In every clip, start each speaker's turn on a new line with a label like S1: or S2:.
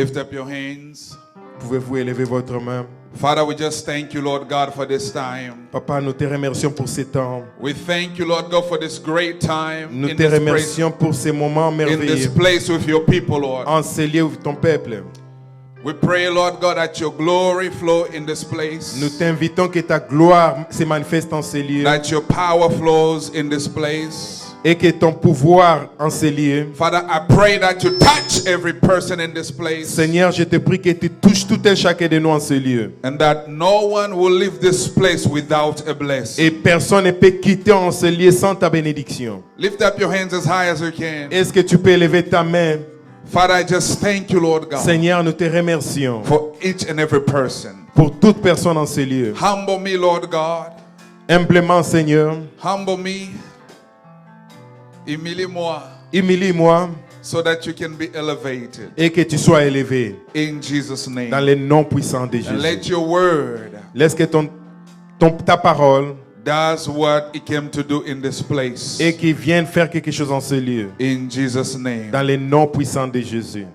S1: lift up your hands?
S2: Pouvez-vous élever votre main?
S1: Father, we just thank you, Lord God, for this time.
S2: Papa, nous te remercions pour ces temps.
S1: We thank you, Lord God, for this great time
S2: Nous
S1: in
S2: te
S1: this place,
S2: remercions pour ces moments
S1: in this
S2: merveilleux
S1: place with your people, Lord.
S2: en ce lieu avec ton peuple.
S1: We pray, Lord God, that your glory flow in this place,
S2: Nous t'invitons que ta gloire se manifeste en ce lieu
S1: that your power flows in this place.
S2: et que ton pouvoir en ce lieu.
S1: Father, I pray that you touch every person in this place,
S2: Seigneur, je te prie que tu touches tout un chacun de nous en ce lieu.
S1: and that no one will leave this place without a blessing.
S2: Et personne ne peut quitter en ce lieu sans ta bénédiction.
S1: Lift up your hands as high as you can.
S2: Est-ce que tu peux élever ta main?
S1: Father, I just thank you, Lord God,
S2: Seigneur, nous te remercions
S1: for each and every person.
S2: pour toute personne en ce lieu.
S1: Humble me, Lord God.
S2: Humblement, Seigneur,
S1: Humble me. Humilie-moi,
S2: humilie-moi
S1: so that you can be elevated.
S2: et que tu sois élevé
S1: In Jesus' name.
S2: dans le nom puissant de
S1: And let
S2: Jésus.
S1: your word
S2: Laisse que ta parole
S1: does what it came to do in this place.
S2: et qu'il vienne faire quelque chose en ce lieu.
S1: In Jesus' name.
S2: Dans le nom puissant de Jésus.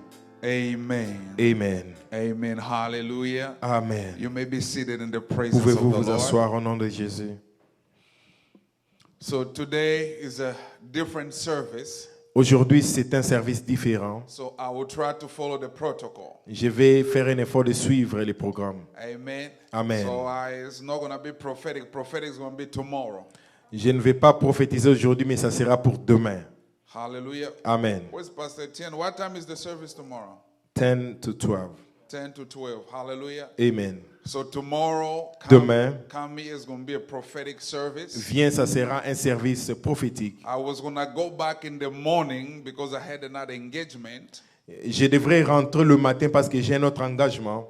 S1: Amen.
S2: Amen.
S1: Amen. Hallelujah.
S2: Amen.
S1: You may be seated in the presence of
S2: Pouvez-vous
S1: the
S2: vous
S1: Lord.
S2: asseoir au nom de Jésus?
S1: So today is a different service.
S2: Aujourd'hui, c'est un service différent.
S1: So I will try to follow the protocol.
S2: Je vais faire un effort de suivre les programmes.
S1: Amen.
S2: Amen.
S1: So it's not going to be prophetic. Prophetic is going to be tomorrow.
S2: Je ne vais pas prophétiser aujourd'hui, mais ça sera pour demain.
S1: Hallelujah.
S2: Amen.
S1: Where's Pastor Etienne? What time is the service tomorrow?
S2: 10 to 12.
S1: 10 to 12. Hallelujah.
S2: Amen.
S1: So tomorrow,
S2: Demain.
S1: Kami is going to be a prophetic service.
S2: Viens, ça sera un service prophétique.
S1: I was going to go back in the morning because I had another engagement.
S2: Je devrais rentrer le matin parce que j'ai un autre engagement.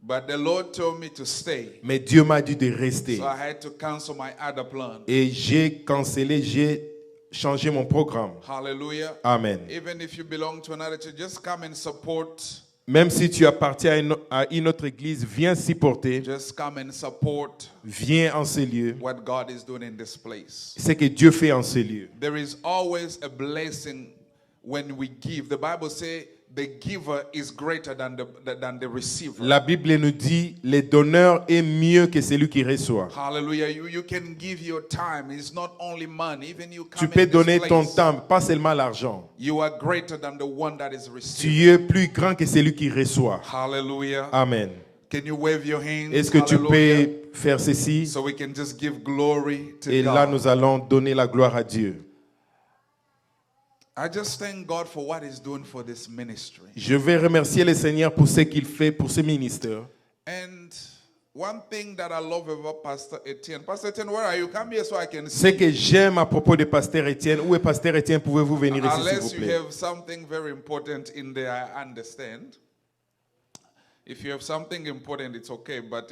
S1: But the Lord told me to stay.
S2: Mais Dieu m'a dit de rester.
S1: So I had to cancel my other plan.
S2: Et j'ai cancellé, j'ai changé mon programme.
S1: Hallelujah.
S2: Amen.
S1: Even if you belong to another church, just come and support.
S2: Même si tu appartiens à une autre église, viens supporter.
S1: Just come and support
S2: Viens en ce lieu.
S1: what God is doing in this place.
S2: Ce que Dieu fait en ce lieu.
S1: There is always a blessing when we give. The Bible says the giver is greater than the receiver.
S2: La Bible nous dit, le donneur est mieux que celui qui reçoit.
S1: Hallelujah. You can give your time. It's not only money. Even you come
S2: Tu peux
S1: in this
S2: donner ton
S1: place,
S2: temps, pas seulement l'argent.
S1: you are greater than the one that is
S2: Tu
S1: receiving.
S2: es plus grand que celui qui reçoit.
S1: Hallelujah.
S2: Amen.
S1: Can you wave your hands?
S2: Est-ce que tu
S1: Hallelujah.
S2: peux faire ceci?
S1: So we can just give glory to
S2: Et là,
S1: God.
S2: nous allons donner la gloire à Dieu.
S1: I just thank God for what He's doing for this ministry.
S2: Je vais remercier le Seigneur pour ce qu'il fait pour ce ministère.
S1: And one thing that I love about Pastor Etienne. Pastor Etienne, where are you? Come here so I can
S2: Ce
S1: see.
S2: que j'aime à propos de Pasteur Étienne, où est Pasteur Étienne? Pouvez-vous venir ici, s'il
S1: Unless
S2: vous
S1: you
S2: plaît?
S1: have something very important in there, I understand. If you have something important, it's okay. But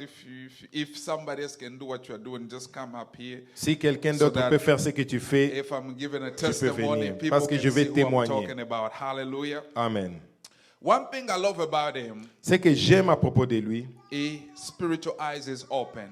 S1: if somebody else can do what you are doing, just come up here.
S2: Si quelqu'un
S1: So
S2: d'autre
S1: that
S2: peut faire ce que tu fais,
S1: If I'm giving a
S2: peux
S1: testimony,
S2: venir,
S1: people
S2: parce que
S1: can
S2: je vais
S1: see who I'm
S2: témoigner.
S1: talking about. Hallelujah.
S2: Amen.
S1: One thing I love about him,
S2: Ce que j'aime à propos de lui,
S1: his spiritual eyes is open.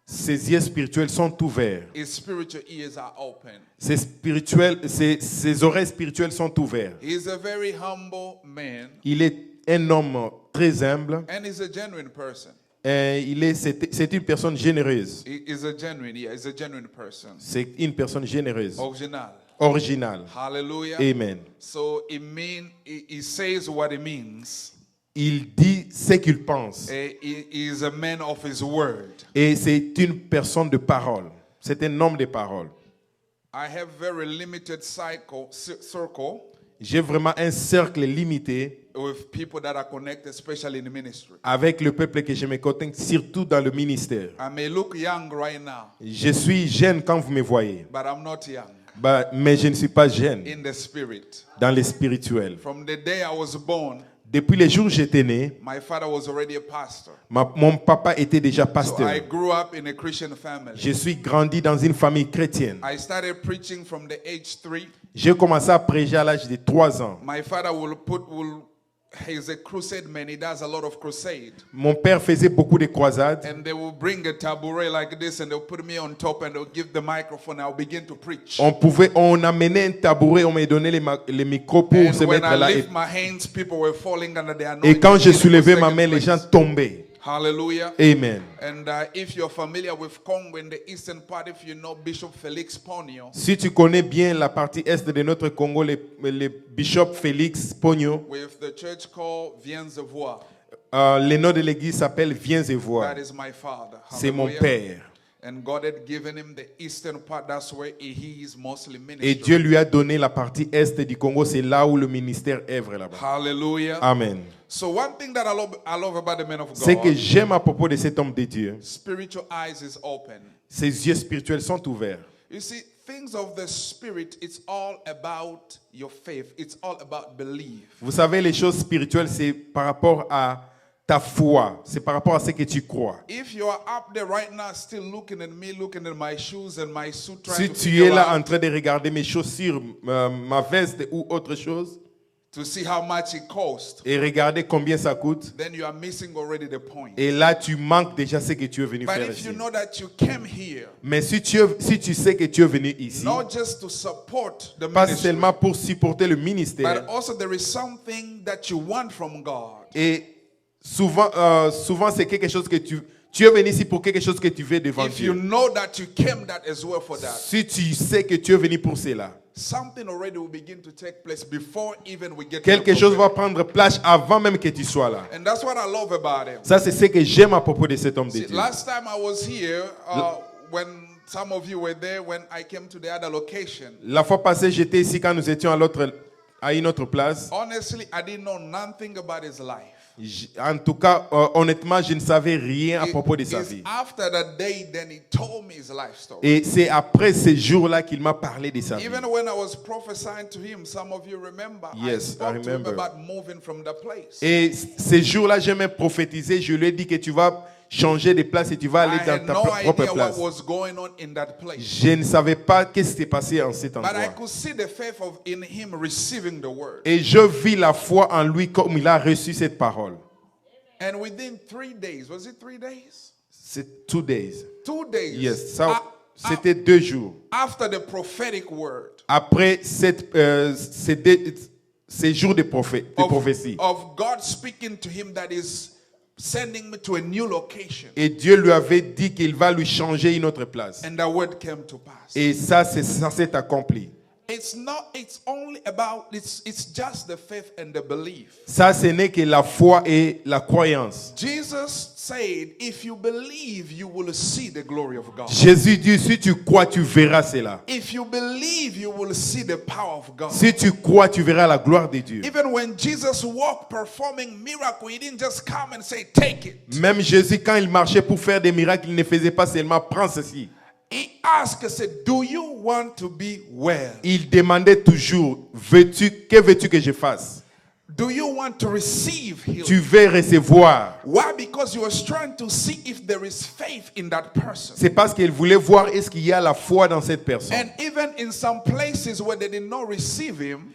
S2: ses yeux spirituels sont ouverts.
S1: His spiritual ears are open.
S2: Ses oreilles spirituelles sont ouvertes.
S1: He's a very humble man,
S2: Il est un homme très humble.
S1: and he's a genuine person.
S2: C'est une personne généreuse.
S1: He's a genuine person.
S2: C'est une personne généreuse,
S1: Original.
S2: originale.
S1: Hallelujah.
S2: Amen.
S1: So he says what he means.
S2: Il dit ce qu'il pense.
S1: He is a man of his word.
S2: Et c'est une personne de parole. C'est un homme de parole.
S1: I have very limited circle
S2: J'ai vraiment un cercle limité
S1: with people that are connected, especially in the ministry.
S2: avec le peuple que je me contacte, surtout dans le ministère.
S1: I may look young right now,
S2: Je suis jeune quand vous me voyez,
S1: but I'm not young
S2: mais je ne suis pas jeune
S1: in the spirit.
S2: dans le spirituel.
S1: From the day I was born,
S2: Depuis le jour où j'étais né,
S1: my father was already a pastor.
S2: mon papa était déjà
S1: So I
S2: pasteur.
S1: grew up in a Christian family.
S2: Je suis grandi dans une famille chrétienne.
S1: I started preaching from the age 3.
S2: J'ai commencé à prêcher à l'âge de 3 ans.
S1: My father will he's a crusade man. He does a lot of crusade.
S2: Mon père faisait beaucoup de croisades.
S1: And they will bring a tabouret like this and they'll put me on top and they'll give the microphone. I'll begin to preach.
S2: On amenait un tabouret, on me donnait les micros pour
S1: And
S2: se
S1: when
S2: mettre
S1: I
S2: là.
S1: lift my hands, people were falling under the
S2: Et
S1: anointing.
S2: quand je
S1: in the
S2: soulevais ma
S1: second
S2: main, les gens
S1: place.
S2: tombaient.
S1: Hallelujah.
S2: Amen.
S1: And if you're familiar with Congo in the eastern part, if you know Bishop Felix Ponyo,
S2: Si tu connais bien la partie est de notre Congo, le bishop Félix Pogno,
S1: with the church called Viens de Voir,
S2: le nom de l'église s'appelle Viens et vois.
S1: that is my father.
S2: C'est mon
S1: Hallelujah.
S2: père.
S1: And God had given him the eastern part. That's where he is mostly
S2: Et
S1: ministering.
S2: Dieu lui a donné la partie est du Congo, c'est là où le ministère œuvre là-bas.
S1: Hallelujah.
S2: Amen.
S1: So one thing that I love about the man of
S2: Ce que
S1: God,
S2: j'aime à propos de cet homme de Dieu,
S1: spiritual eyes is open.
S2: ses yeux spirituels sont ouverts.
S1: You see, things of the spirit, it's all about your faith. It's all about belief.
S2: Vous savez, les choses spirituelles, c'est par rapport à ta foi, c'est par rapport à ce que tu crois.
S1: If you are up there right now still looking at me, looking at my shoes and my suit, trying
S2: Si
S1: to
S2: tu
S1: figure
S2: es là
S1: out
S2: en train de regarder mes chaussures, ma veste ou autre chose,
S1: to see how much it cost,
S2: et regarder combien ça coûte,
S1: then you are missing already the point.
S2: et là tu manques déjà ce que tu es venu
S1: But
S2: faire
S1: if
S2: ici.
S1: you know that you came here,
S2: Mais si tu sais que tu es venu ici,
S1: not just to support the
S2: pas
S1: ministry,
S2: seulement pour supporter le
S1: but
S2: ministère,
S1: also there is something that you want from God.
S2: et souvent c'est quelque chose que tu es venu ici pour quelque chose que tu veux devant
S1: If you
S2: Dieu.
S1: know that you came that as well for that,
S2: Si tu sais que tu es venu pour cela,
S1: something already will begin to take place before even we get
S2: quelque
S1: to the
S2: chose va
S1: prophetic.
S2: prendre place avant même que tu sois là.
S1: And that's what I love about him.
S2: Ça, c'est ce que j'aime à propos de cet homme de
S1: See,
S2: Dieu.
S1: last time I was here, when some of you were there, when I came to the other location,
S2: La fois passée, j'étais ici quand nous étions à une autre place.
S1: honestly, I didn't know nothing about his life.
S2: En tout cas, honnêtement, je ne savais rien à propos de sa
S1: It's
S2: vie.
S1: after that day, then he told me his life story.
S2: Et c'est après ces jours-là qu'il m'a parlé de sa vie.
S1: Even when I was prophesying to him, some of you remember,
S2: Yes, I
S1: I spoke to him
S2: remember.
S1: about moving from the place.
S2: Et ces jours-là, j'ai même prophétisé. Je lui ai dit que tu vas changer de place et tu vas
S1: I
S2: aller dans
S1: had
S2: ta
S1: no
S2: propre
S1: idea what
S2: place.
S1: was going on in that place.
S2: Je ne savais pas qu'est-ce qui s'est passé en cet
S1: But I
S2: endroit.
S1: could see the faith in him receiving the word.
S2: Et je vis la foi en lui comme il a reçu cette parole.
S1: And within 3 days, was it 3 days?
S2: C'est 2 days.
S1: 2 days.
S2: Yes, ça, c'était 2 jours.
S1: After the prophetic word
S2: Après ces jours de prophétie.
S1: of God speaking to him that is sending me to a new location.
S2: Et Dieu lui avait dit qu'il va lui changer une autre place.
S1: And the word came to pass.
S2: Et ça s'est accompli.
S1: It's just the faith and the belief.
S2: Ça, ce n'est que la foi et la croyance.
S1: Jesus said, if you believe, you will see the glory of God.
S2: Jésus dit, si tu crois, tu verras cela.
S1: If you believe, you will see the power of God.
S2: Si tu crois, tu verras la gloire de Dieu.
S1: Even when Jesus walked performing miracle, he didn't just come and say, take it.
S2: Même Jésus, quand il marchait pour faire des miracles, il ne faisait pas seulement prends ceci.
S1: He asked, said, do you want to be well?
S2: Il demandait toujours, que veux-tu que je fasse?
S1: Do you want to receive healing?
S2: Tu veux recevoir.
S1: Why? Because you was trying to see if there is faith in that person.
S2: C'est parce qu'il voulait voir est-ce qu'il y a la foi dans cette personne.
S1: And even in some places where they did not receive him,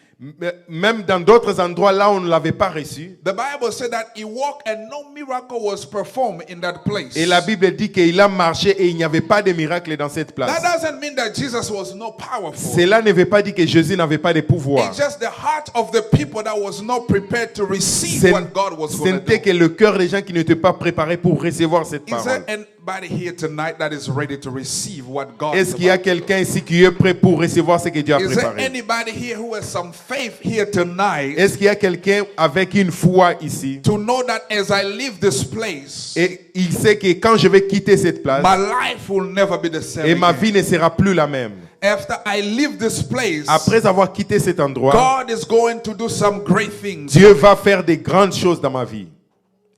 S2: Même dans d'autres endroits là où on ne l'avait pas reçu.
S1: the Bible said that he walked and no miracle was performed in that place.
S2: Et la Bible dit qu'il a marché et il n'y avait pas de miracle dans cette place.
S1: That doesn't mean that Jesus was not powerful.
S2: Cela ne veut pas dire que Jésus n'avait pas de pouvoir.
S1: It's just the heart of the people that was not prepared to receive what God was
S2: Ce
S1: going to
S2: n'était
S1: do.
S2: que le cœur des gens qui n'étaient pas préparés pour recevoir cette
S1: Is there
S2: parole.
S1: anybody here tonight that is ready to receive what God
S2: Est-ce qu'il y a quelqu'un ici qui est prêt pour recevoir ce que Dieu a
S1: Is there
S2: préparé?
S1: anybody here who has some faith here tonight
S2: Est-ce qu'il y a quelqu'un avec une foi ici?
S1: to know that as I leave this place,
S2: Et il sait que quand je vais quitter cette place,
S1: my life will never be the same
S2: et ma
S1: again.
S2: vie ne sera plus la même.
S1: After I leave this place,
S2: Après avoir quitté cet endroit,
S1: God is going to do some great things.
S2: Dieu va faire des grandes choses dans ma vie.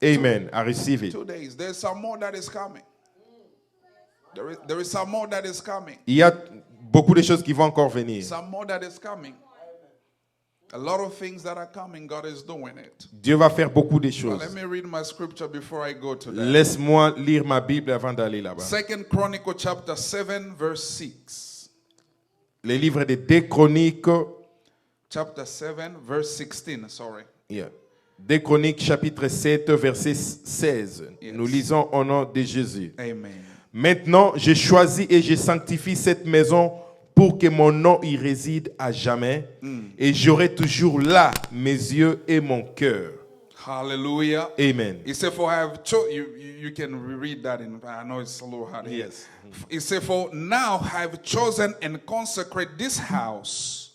S2: Amen. I receive it.
S1: 2 days. There's some more that is coming. There is some more that is coming.
S2: Il y a beaucoup de choses qui vont encore venir.
S1: Some more that is coming. A lot of things that are coming, God is doing it.
S2: Dieu va faire beaucoup de
S1: But
S2: choses.
S1: let me read my scripture before I go to that.
S2: Laisse-moi lire ma Bible avant d'aller là-bas.
S1: 2 Chronicle chapter 7 verse 6.
S2: Le livre de 2 Chroniques.
S1: Chapter 7 verse 16, sorry.
S2: Yeah. Des Chroniques chapitre 7 verset 16.
S1: Yes.
S2: Nous lisons au nom de Jésus.
S1: Amen.
S2: Maintenant, je choisis et je sanctifie cette maison pour que mon nom y réside à jamais. Et j'aurai toujours là mes yeux et mon cœur.
S1: Hallelujah.
S2: Amen.
S1: He said, for I have you can read that in, I know it's a little hard.
S2: Yes.
S1: He said, for now I have chosen and consecrate this house,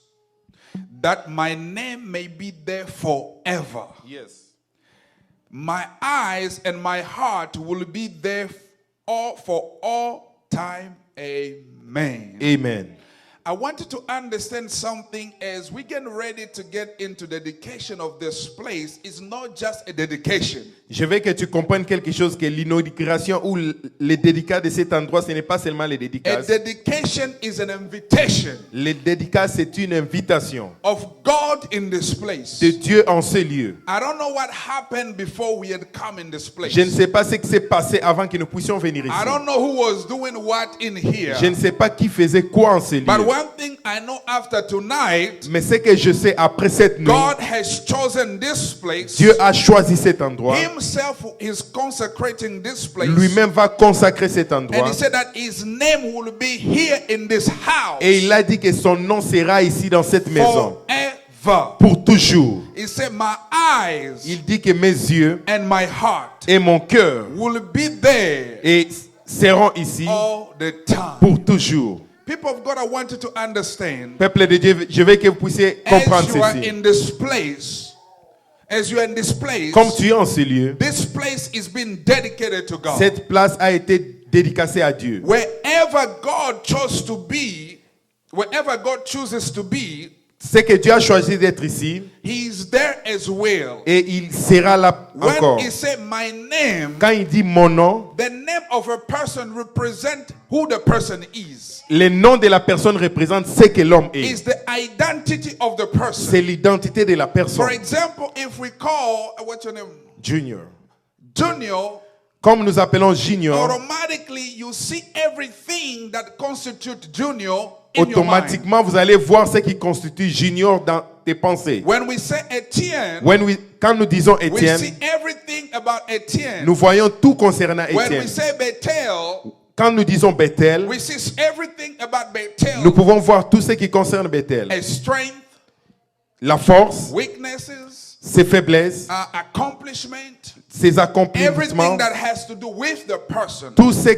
S1: that my name may be there forever.
S2: Yes.
S1: My eyes and my heart will be there for all time. Amen.
S2: Amen.
S1: I want you to understand something as we get ready to get into the dedication of this place. It's not just a dedication.
S2: Je veux que tu comprennes quelque chose, que l'inauguration ou les dédicats de cet endroit, ce n'est pas seulement les
S1: A
S2: dédicats.
S1: dedication is an invitation
S2: Les dédicats, c'est une invitation
S1: of God in this place.
S2: de Dieu en ce lieu.
S1: I don't know what happened before we had come in this place.
S2: Je ne sais pas ce qui s'est passé avant que nous puissions venir ici.
S1: I don't know who was doing what in here.
S2: Je ne sais pas qui faisait quoi en ce
S1: But
S2: lieu.
S1: one thing I know after tonight,
S2: Mais ce que je sais après cette nuit,
S1: God has chosen this place.
S2: Dieu a choisi cet endroit.
S1: Himself is consecrating this place.
S2: Lui-même va consacrer cet
S1: And
S2: endroit.
S1: he said that his name will be here in this house
S2: Et il a dit que son nom sera ici dans cette maison.
S1: forever.
S2: Pour toujours.
S1: He said, my eyes
S2: Il dit que mes yeux
S1: and my heart
S2: et mon cœur
S1: will be there
S2: et seront ici
S1: all the time.
S2: pour toujours.
S1: People of God, I want you to understand,
S2: Peuple de Dieu, je veux que vous puissiez comprendre
S1: as you are
S2: ceci.
S1: in this place, as you are in this place,
S2: Comme tu es en ce lieu,
S1: this place is being dedicated to God.
S2: cette place a été dédicacée à Dieu.
S1: Wherever God chose to be, wherever God chooses to be,
S2: C'est que Dieu a choisi d'être ici
S1: He is there as well.
S2: et il sera là encore.
S1: When He said, my name,
S2: Quand il dit mon nom,
S1: the name of a person represents who the person is.
S2: le nom de la personne représente ce que l'homme est.
S1: Is the identity of the person.
S2: C'est l'identité de la
S1: For
S2: personne.
S1: example, if we call, what's your name?
S2: Junior.
S1: Junior,
S2: Comme nous appelons Junior,
S1: automatically you see everything that constitutes Junior in your mind.
S2: automatiquement vous allez voir ce qui constitue Junior dans tes pensées.
S1: When we say Etienne,
S2: Quand nous disons
S1: we
S2: Étienne,
S1: see everything about Etienne.
S2: nous voyons tout concernant
S1: When
S2: Étienne.
S1: we say Bethel,
S2: Quand nous disons Bethel,
S1: we see everything about Bethel.
S2: nous pouvons voir tout ce qui concerne Bethel.
S1: A strength,
S2: La force,
S1: weaknesses,
S2: ses faiblesses,
S1: accomplishment,
S2: ses accomplissements,
S1: everything that has to do with the person.
S2: tout ce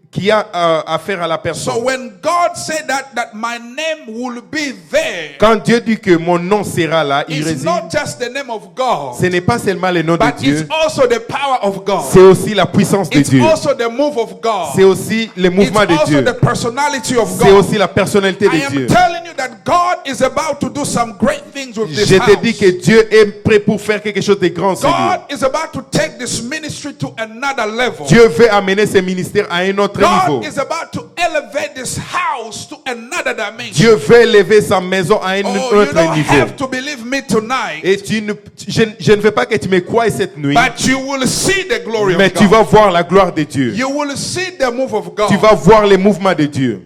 S2: qui a à faire à la
S1: So
S2: personne.
S1: when God said that my name will be there,
S2: Quand Dieu dit que mon nom sera là, il
S1: it's
S2: réside,
S1: not just the name of God,
S2: ce n'est pas seulement le nom de
S1: but it's
S2: Dieu,
S1: also the power of God.
S2: c'est aussi la puissance de
S1: It's
S2: Dieu.
S1: also the move of God.
S2: C'est aussi le
S1: It's
S2: mouvement de
S1: also
S2: Dieu.
S1: the personality of
S2: C'est
S1: God.
S2: aussi la personnalité
S1: I
S2: de
S1: am
S2: Dieu.
S1: telling you that God is about to do some great things with this
S2: Je te dis
S1: house.
S2: que Dieu est prêt pour faire quelque chose de grand sur
S1: God
S2: lui.
S1: is about to take this ministry to another level.
S2: Dieu veut amener ce ministère à un autre niveau.
S1: God is about to elevate this house to another dimension.
S2: Dieu veut élever sa maison à un
S1: Oh, you
S2: autre
S1: don't
S2: niveau.
S1: have to believe me tonight,
S2: Et je ne veux pas que tu me croies cette nuit,
S1: but you will see the glory
S2: mais
S1: of
S2: tu
S1: God.
S2: vas voir la gloire de Dieu.
S1: You will see the move of God.
S2: Tu vas voir les mouvements de Dieu.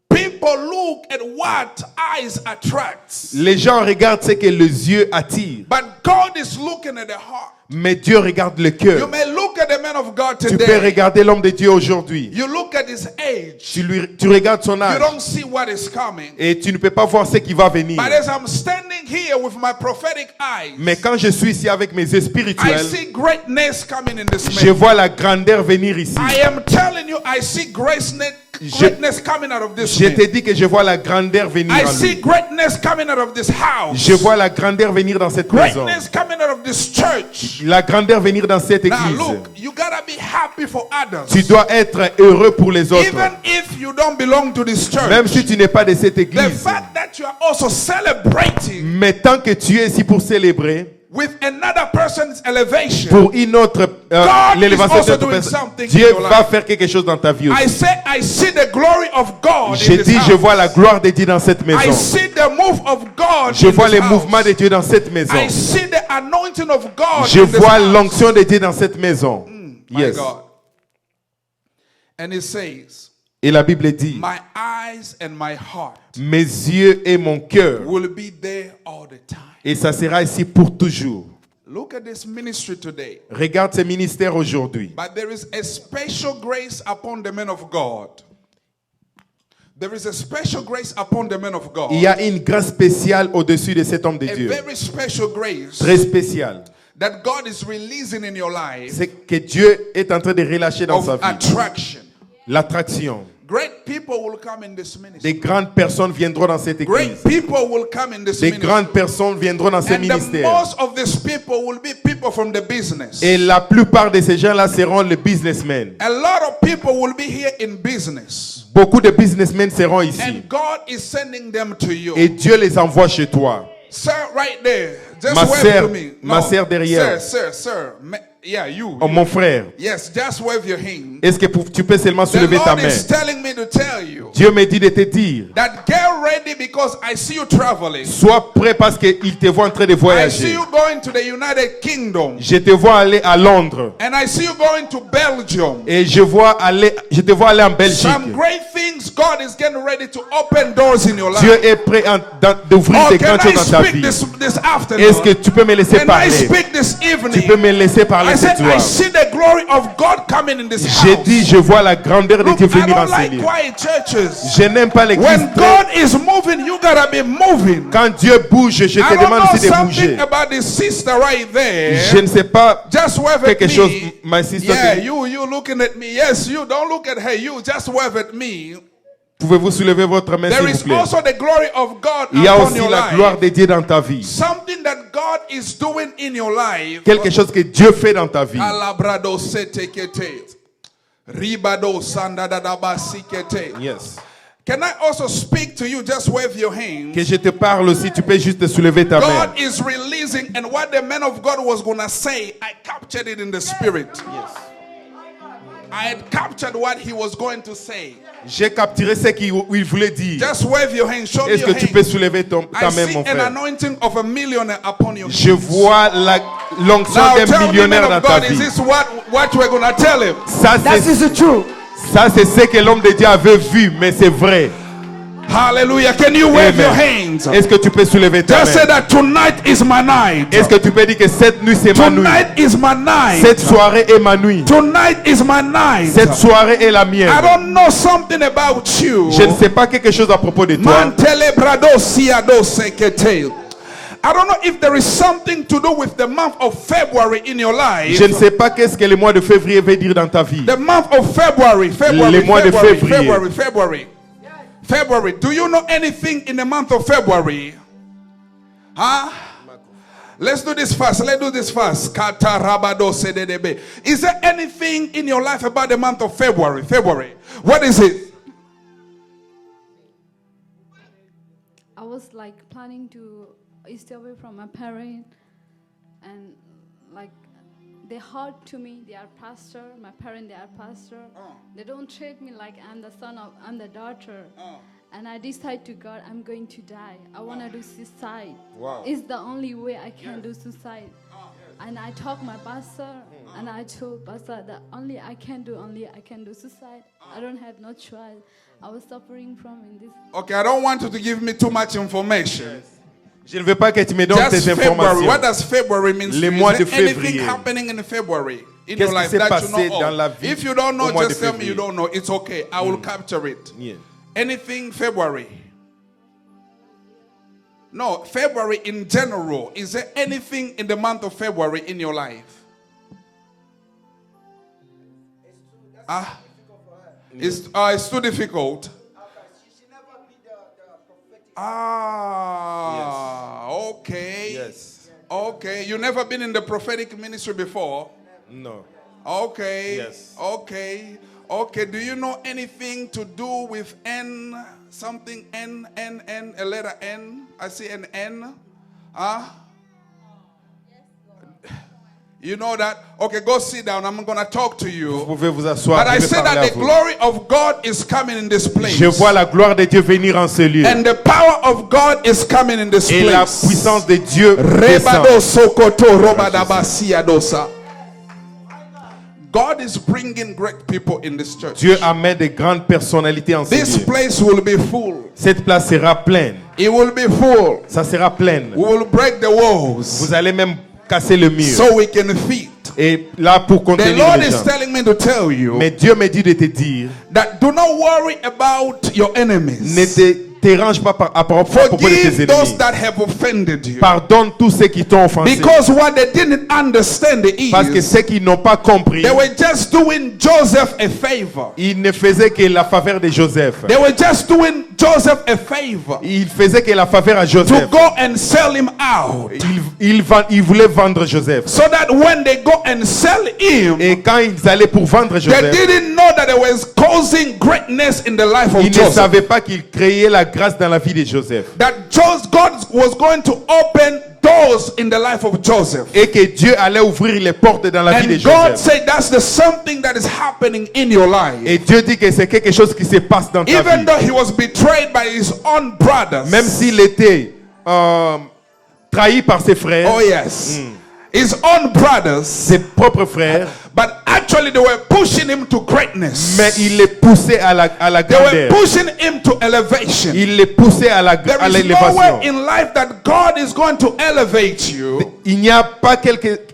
S1: People look at what eyes attracts,
S2: Les gens regardent ce que les yeux attirent,
S1: but God is looking at the heart.
S2: mais Dieu regarde le
S1: You
S2: cœur.
S1: may look at the man of God
S2: Tu peux
S1: today.
S2: regarder l'homme de Dieu aujourd'hui.
S1: You look at his age.
S2: Tu regardes son
S1: You
S2: âge
S1: don't see what is coming.
S2: et tu ne peux pas voir ce qui va venir.
S1: But as I'm standing here with my prophetic eyes,
S2: Mais quand je suis ici avec mes yeux
S1: I
S2: spirituels,
S1: see greatness coming in this
S2: je
S1: man.
S2: vois la grandeur venir ici.
S1: I am telling you, I see greatness coming out of this
S2: Je te
S1: man.
S2: dis que je vois la grandeur venir
S1: I
S2: en
S1: see
S2: lui.
S1: greatness coming out of this house.
S2: Je vois la grandeur venir dans cette maison.
S1: Greatness coming out of this church.
S2: La grandeur venir dans cette
S1: Now
S2: église.
S1: look, you gotta be happy for others.
S2: Tu dois être heureux pour les autres.
S1: Even if you don't belong to this church.
S2: Même si tu n'es pas de cette
S1: The
S2: église.
S1: fact that you are also celebrating
S2: Mais tant que tu es ici pour célébrer,
S1: with another person's elevation,
S2: pour une autre
S1: God
S2: l'élévation
S1: is also
S2: de
S1: doing
S2: personne,
S1: something
S2: Dieu
S1: in your
S2: va
S1: life.
S2: faire quelque chose dans ta vie aussi.
S1: I see the glory of God
S2: Je
S1: in this
S2: dis, je
S1: house.
S2: vois la gloire de Dieu dans cette
S1: I
S2: maison.
S1: see the move of God
S2: Je
S1: in
S2: vois
S1: this
S2: les
S1: house.
S2: mouvements de Dieu dans cette maison.
S1: I see the anointing of God
S2: Je
S1: in this
S2: vois
S1: house.
S2: l'onction de Dieu dans cette maison.
S1: My
S2: Yes.
S1: God. And it says,
S2: Et la Bible dit,
S1: my eyes and my heart
S2: mes yeux et mon cœur.
S1: will be there all the time.
S2: Et ça sera ici pour toujours.
S1: Look at this ministry today.
S2: Regarde ces ministères aujourd'hui.
S1: But there is a special grace upon the men of God. There is a special grace upon the men of God.
S2: Il y a une grâce spéciale au-dessus de cet homme de
S1: A
S2: Dieu.
S1: very special grace
S2: Très spéciale.
S1: that God is releasing in your life
S2: C'est que Dieu est en train de relâcher dans sa
S1: of
S2: vie.
S1: attraction.
S2: L'attraction.
S1: Great people will come in this ministry.
S2: Des grandes personnes viendront dans cette
S1: Great
S2: église.
S1: people will come in this
S2: Des
S1: ministry.
S2: grandes personnes viendront dans ces
S1: And the
S2: ministères.
S1: most of these people will be people from the business.
S2: Et la plupart de ces gens-là seront les businessmen.
S1: A lot of people will be here in business.
S2: Beaucoup de businessmen seront ici.
S1: And God is sending them to you.
S2: Et Dieu les envoie chez toi.
S1: Sir, right there. Just
S2: Ma
S1: wave
S2: sœur,
S1: to me.
S2: ma sœur derrière.
S1: Sir. Yeah, you.
S2: Oh, mon frère,
S1: Yes, just wave your hand.
S2: est-ce que tu peux seulement
S1: The
S2: soulever ta
S1: Lord
S2: main?
S1: is telling me to tell you
S2: Dieu me dit de te dire,
S1: that get ready because I see you traveling.
S2: sois prêt parce qu'il te voit en train de
S1: I see
S2: voyager.
S1: you going to the United Kingdom.
S2: Je te vois aller à Londres.
S1: And I see you going to Belgium.
S2: Et je te vois aller en Belgique.
S1: Some great things God is getting ready to open doors in your life.
S2: Dieu est prêt d'ouvrir
S1: Oh,
S2: des
S1: can
S2: grandes
S1: I
S2: choses dans ta
S1: speak
S2: vie.
S1: this afternoon?
S2: Est-ce que tu peux me laisser
S1: Can I
S2: parler?
S1: speak this
S2: Tu
S1: evening?
S2: peux me laisser parler
S1: I
S2: ce
S1: said, I
S2: soir.
S1: see the glory of God coming in this
S2: J'ai
S1: house.
S2: dit, je vois la grandeur de
S1: Look,
S2: Dieu
S1: I
S2: venir en
S1: don't
S2: ce
S1: like
S2: lieu.
S1: quiet churches.
S2: Je n'aime pas l'église.
S1: When God is moving, you gotta be moving.
S2: Quand Dieu bouge, je
S1: I
S2: te
S1: don't
S2: demande
S1: know
S2: aussi de bouger.
S1: something about this sister right there.
S2: Je ne sais pas
S1: Just wave at
S2: quelque chose,
S1: me.
S2: my sister.
S1: Yeah,
S2: que-
S1: you looking at me. Yes, you don't look at her. You just wave at me.
S2: Pouvez-vous soulever votre main,
S1: There
S2: s'il
S1: is
S2: vous plaît?
S1: also the glory of God
S2: Il y a
S1: upon
S2: aussi
S1: your
S2: la gloire
S1: life.
S2: de Dieu dans ta vie.
S1: Something that God is doing in your life.
S2: Quelque chose que Dieu fait dans ta vie.
S1: Alabrado setekete. Ribado sandadadabasikete.
S2: Yes.
S1: Can I also speak to you? Just wave your hands.
S2: Que je te parle aussi, tu peux juste soulever ta main.
S1: God is releasing, and what the man of God was going to say, I captured it in the spirit.
S2: Yes.
S1: I had captured what he was going to say.
S2: J'ai capturé ce qu'il voulait dire.
S1: Just wave your hand. Show me
S2: Est-ce
S1: your
S2: que tu peux
S1: hand.
S2: soulever ta
S1: I
S2: main,
S1: see
S2: mon
S1: an
S2: frère?
S1: anointing of a millionaire upon your
S2: Je
S1: hands.
S2: vois l'onction
S1: Now
S2: d'un
S1: tell me, man
S2: millionnaire dans
S1: of
S2: ta
S1: God, is
S2: vie.
S1: this what we're going to tell him?
S2: Ça,
S3: That
S2: c'est
S3: is the truth.
S2: ce que l'homme de Dieu avait vu, mais c'est vrai.
S1: Hallelujah. Can you wave your hands?
S2: Est-ce que tu peux soulever ta
S1: Just say
S2: main?
S1: that tonight is my night.
S2: Est-ce que tu peux dire que cette nuit c'est ma nuit?
S1: Tonight is my night.
S2: Cette soirée est ma nuit.
S1: Tonight is my night.
S2: Cette soirée est la mienne.
S1: I don't know something about you.
S2: Je ne sais pas quelque chose à propos de toi.
S1: Mantele brado siado sekete. I don't know if there is something to do with the month of February in your life.
S2: Je ne sais pas qu'est-ce que le mois de février veut dire dans ta vie.
S1: The month of February.
S2: Les mois de février.
S1: February. Do you know anything in the month of February? Huh? Let's do this fast. Kata rabado sededebe. Is there anything in your life about the month of February? What is it?
S4: I was like planning to stay away from my parents, and like they hard to me. They are pastor. My parents, they are pastor. They don't treat me like I'm the daughter. And I decide to God, I'm going to die. I want to do suicide.
S2: Wow.
S4: It's the only way I can do suicide. And I talked my pastor, and I told pastor that only I can do suicide. I don't have no choice. I was suffering from in this.
S1: Okay, I don't want you to give me too much information.
S2: Je ne veux pas que tu me donnes
S1: Just
S2: tes
S1: February.
S2: informations.
S1: What does February mean?
S2: Les
S1: to you?
S2: mois
S1: Is
S2: de
S1: there anything
S2: février.
S1: happening in February in
S2: Qu'est-ce
S1: your
S2: qui
S1: life
S2: s'est
S1: that
S2: passé
S1: you know
S2: dans
S1: of?
S2: la vie
S1: If you don't know,
S2: au mois
S1: just
S2: de
S1: tell me you
S2: février?
S1: don't know. It's okay. I will capture it.
S2: Yeah.
S1: Anything February? No, February in general. Is there anything in the month of February in your life? It's too difficult. Okay.
S2: Yes.
S1: Okay. You never been in the prophetic ministry before?
S2: No.
S1: Okay.
S2: Yes.
S1: Okay. Okay. Do you know anything to do with N? Something N, a letter N? I see an N. You know that? Okay, go sit down. I'm going to talk to
S2: Vous
S1: you.
S2: pouvez vous asseoir.
S1: But I
S2: Je vais
S1: say
S2: parler
S1: that
S2: à
S1: the
S2: vous.
S1: glory of God is coming in this place.
S2: Je vois la gloire de Dieu venir en ce lieu.
S1: And the power of God is coming in this
S2: Et la
S1: place.
S2: puissance de Dieu
S1: Rebado
S2: descend.
S1: sokoto robadabasia dosa. God is bringing great people in this church.
S2: Dieu amène de grandes personnalités en ce
S1: This
S2: lieu.
S1: place will be full.
S2: Cette place sera pleine.
S1: It will be full.
S2: Ça sera pleine.
S1: We will break the walls.
S2: Vous allez même casser le mur.
S1: so we can feed.
S2: Et là, pour
S1: The
S2: contenir
S1: Lord
S2: les
S1: is
S2: gens.
S1: telling me to tell you
S2: Mais Dieu me dit de te dire,
S1: that do not worry about your
S2: ne
S1: enemies.
S2: te dérange pas à propos de tes
S1: Forgive those
S2: ennemis.
S1: that have offended you.
S2: Pardonne tous ceux qui t'ont offensé.
S1: Because what they didn't understand
S2: Parce que
S1: is
S2: ceux qui n'ont pas compris,
S1: they were just doing Joseph a favor.
S2: ils ne faisaient que la faveur de Joseph.
S1: They were just doing Joseph a favor
S2: Ils faisaient que la faveur à
S1: to
S2: Joseph.
S1: go and sell him out.
S2: Ils voulaient vendre Joseph.
S1: So that when they go and sell him,
S2: Et quand ils allaient pour vendre
S1: they
S2: Joseph,
S1: didn't know that it was causing greatness in the life of
S2: ils ne
S1: Joseph.
S2: savaient pas qu'il créait la grâce dans la vie de Joseph.
S1: That God was going to open doors in the life of Joseph.
S2: Et que Dieu allait ouvrir les portes dans la vie de
S1: And God
S2: Joseph.
S1: said that's the something that is happening in your life.
S2: Et Dieu dit que c'est quelque chose qui se passe dans ta
S1: Even
S2: vie.
S1: though he was betrayed by his own brothers.
S2: Même s'il était trahi par ses frères,
S1: Oh yes. His own brothers.
S2: ses propres frères,
S1: But actually they were pushing him to greatness.
S2: mais il les poussait à la
S1: They were
S2: grandeur.
S1: pushing him to elevation.
S2: Il les poussait à
S1: There is
S2: l'élévation.
S1: nowhere in life that God is going to elevate you.
S2: Il n'y a pas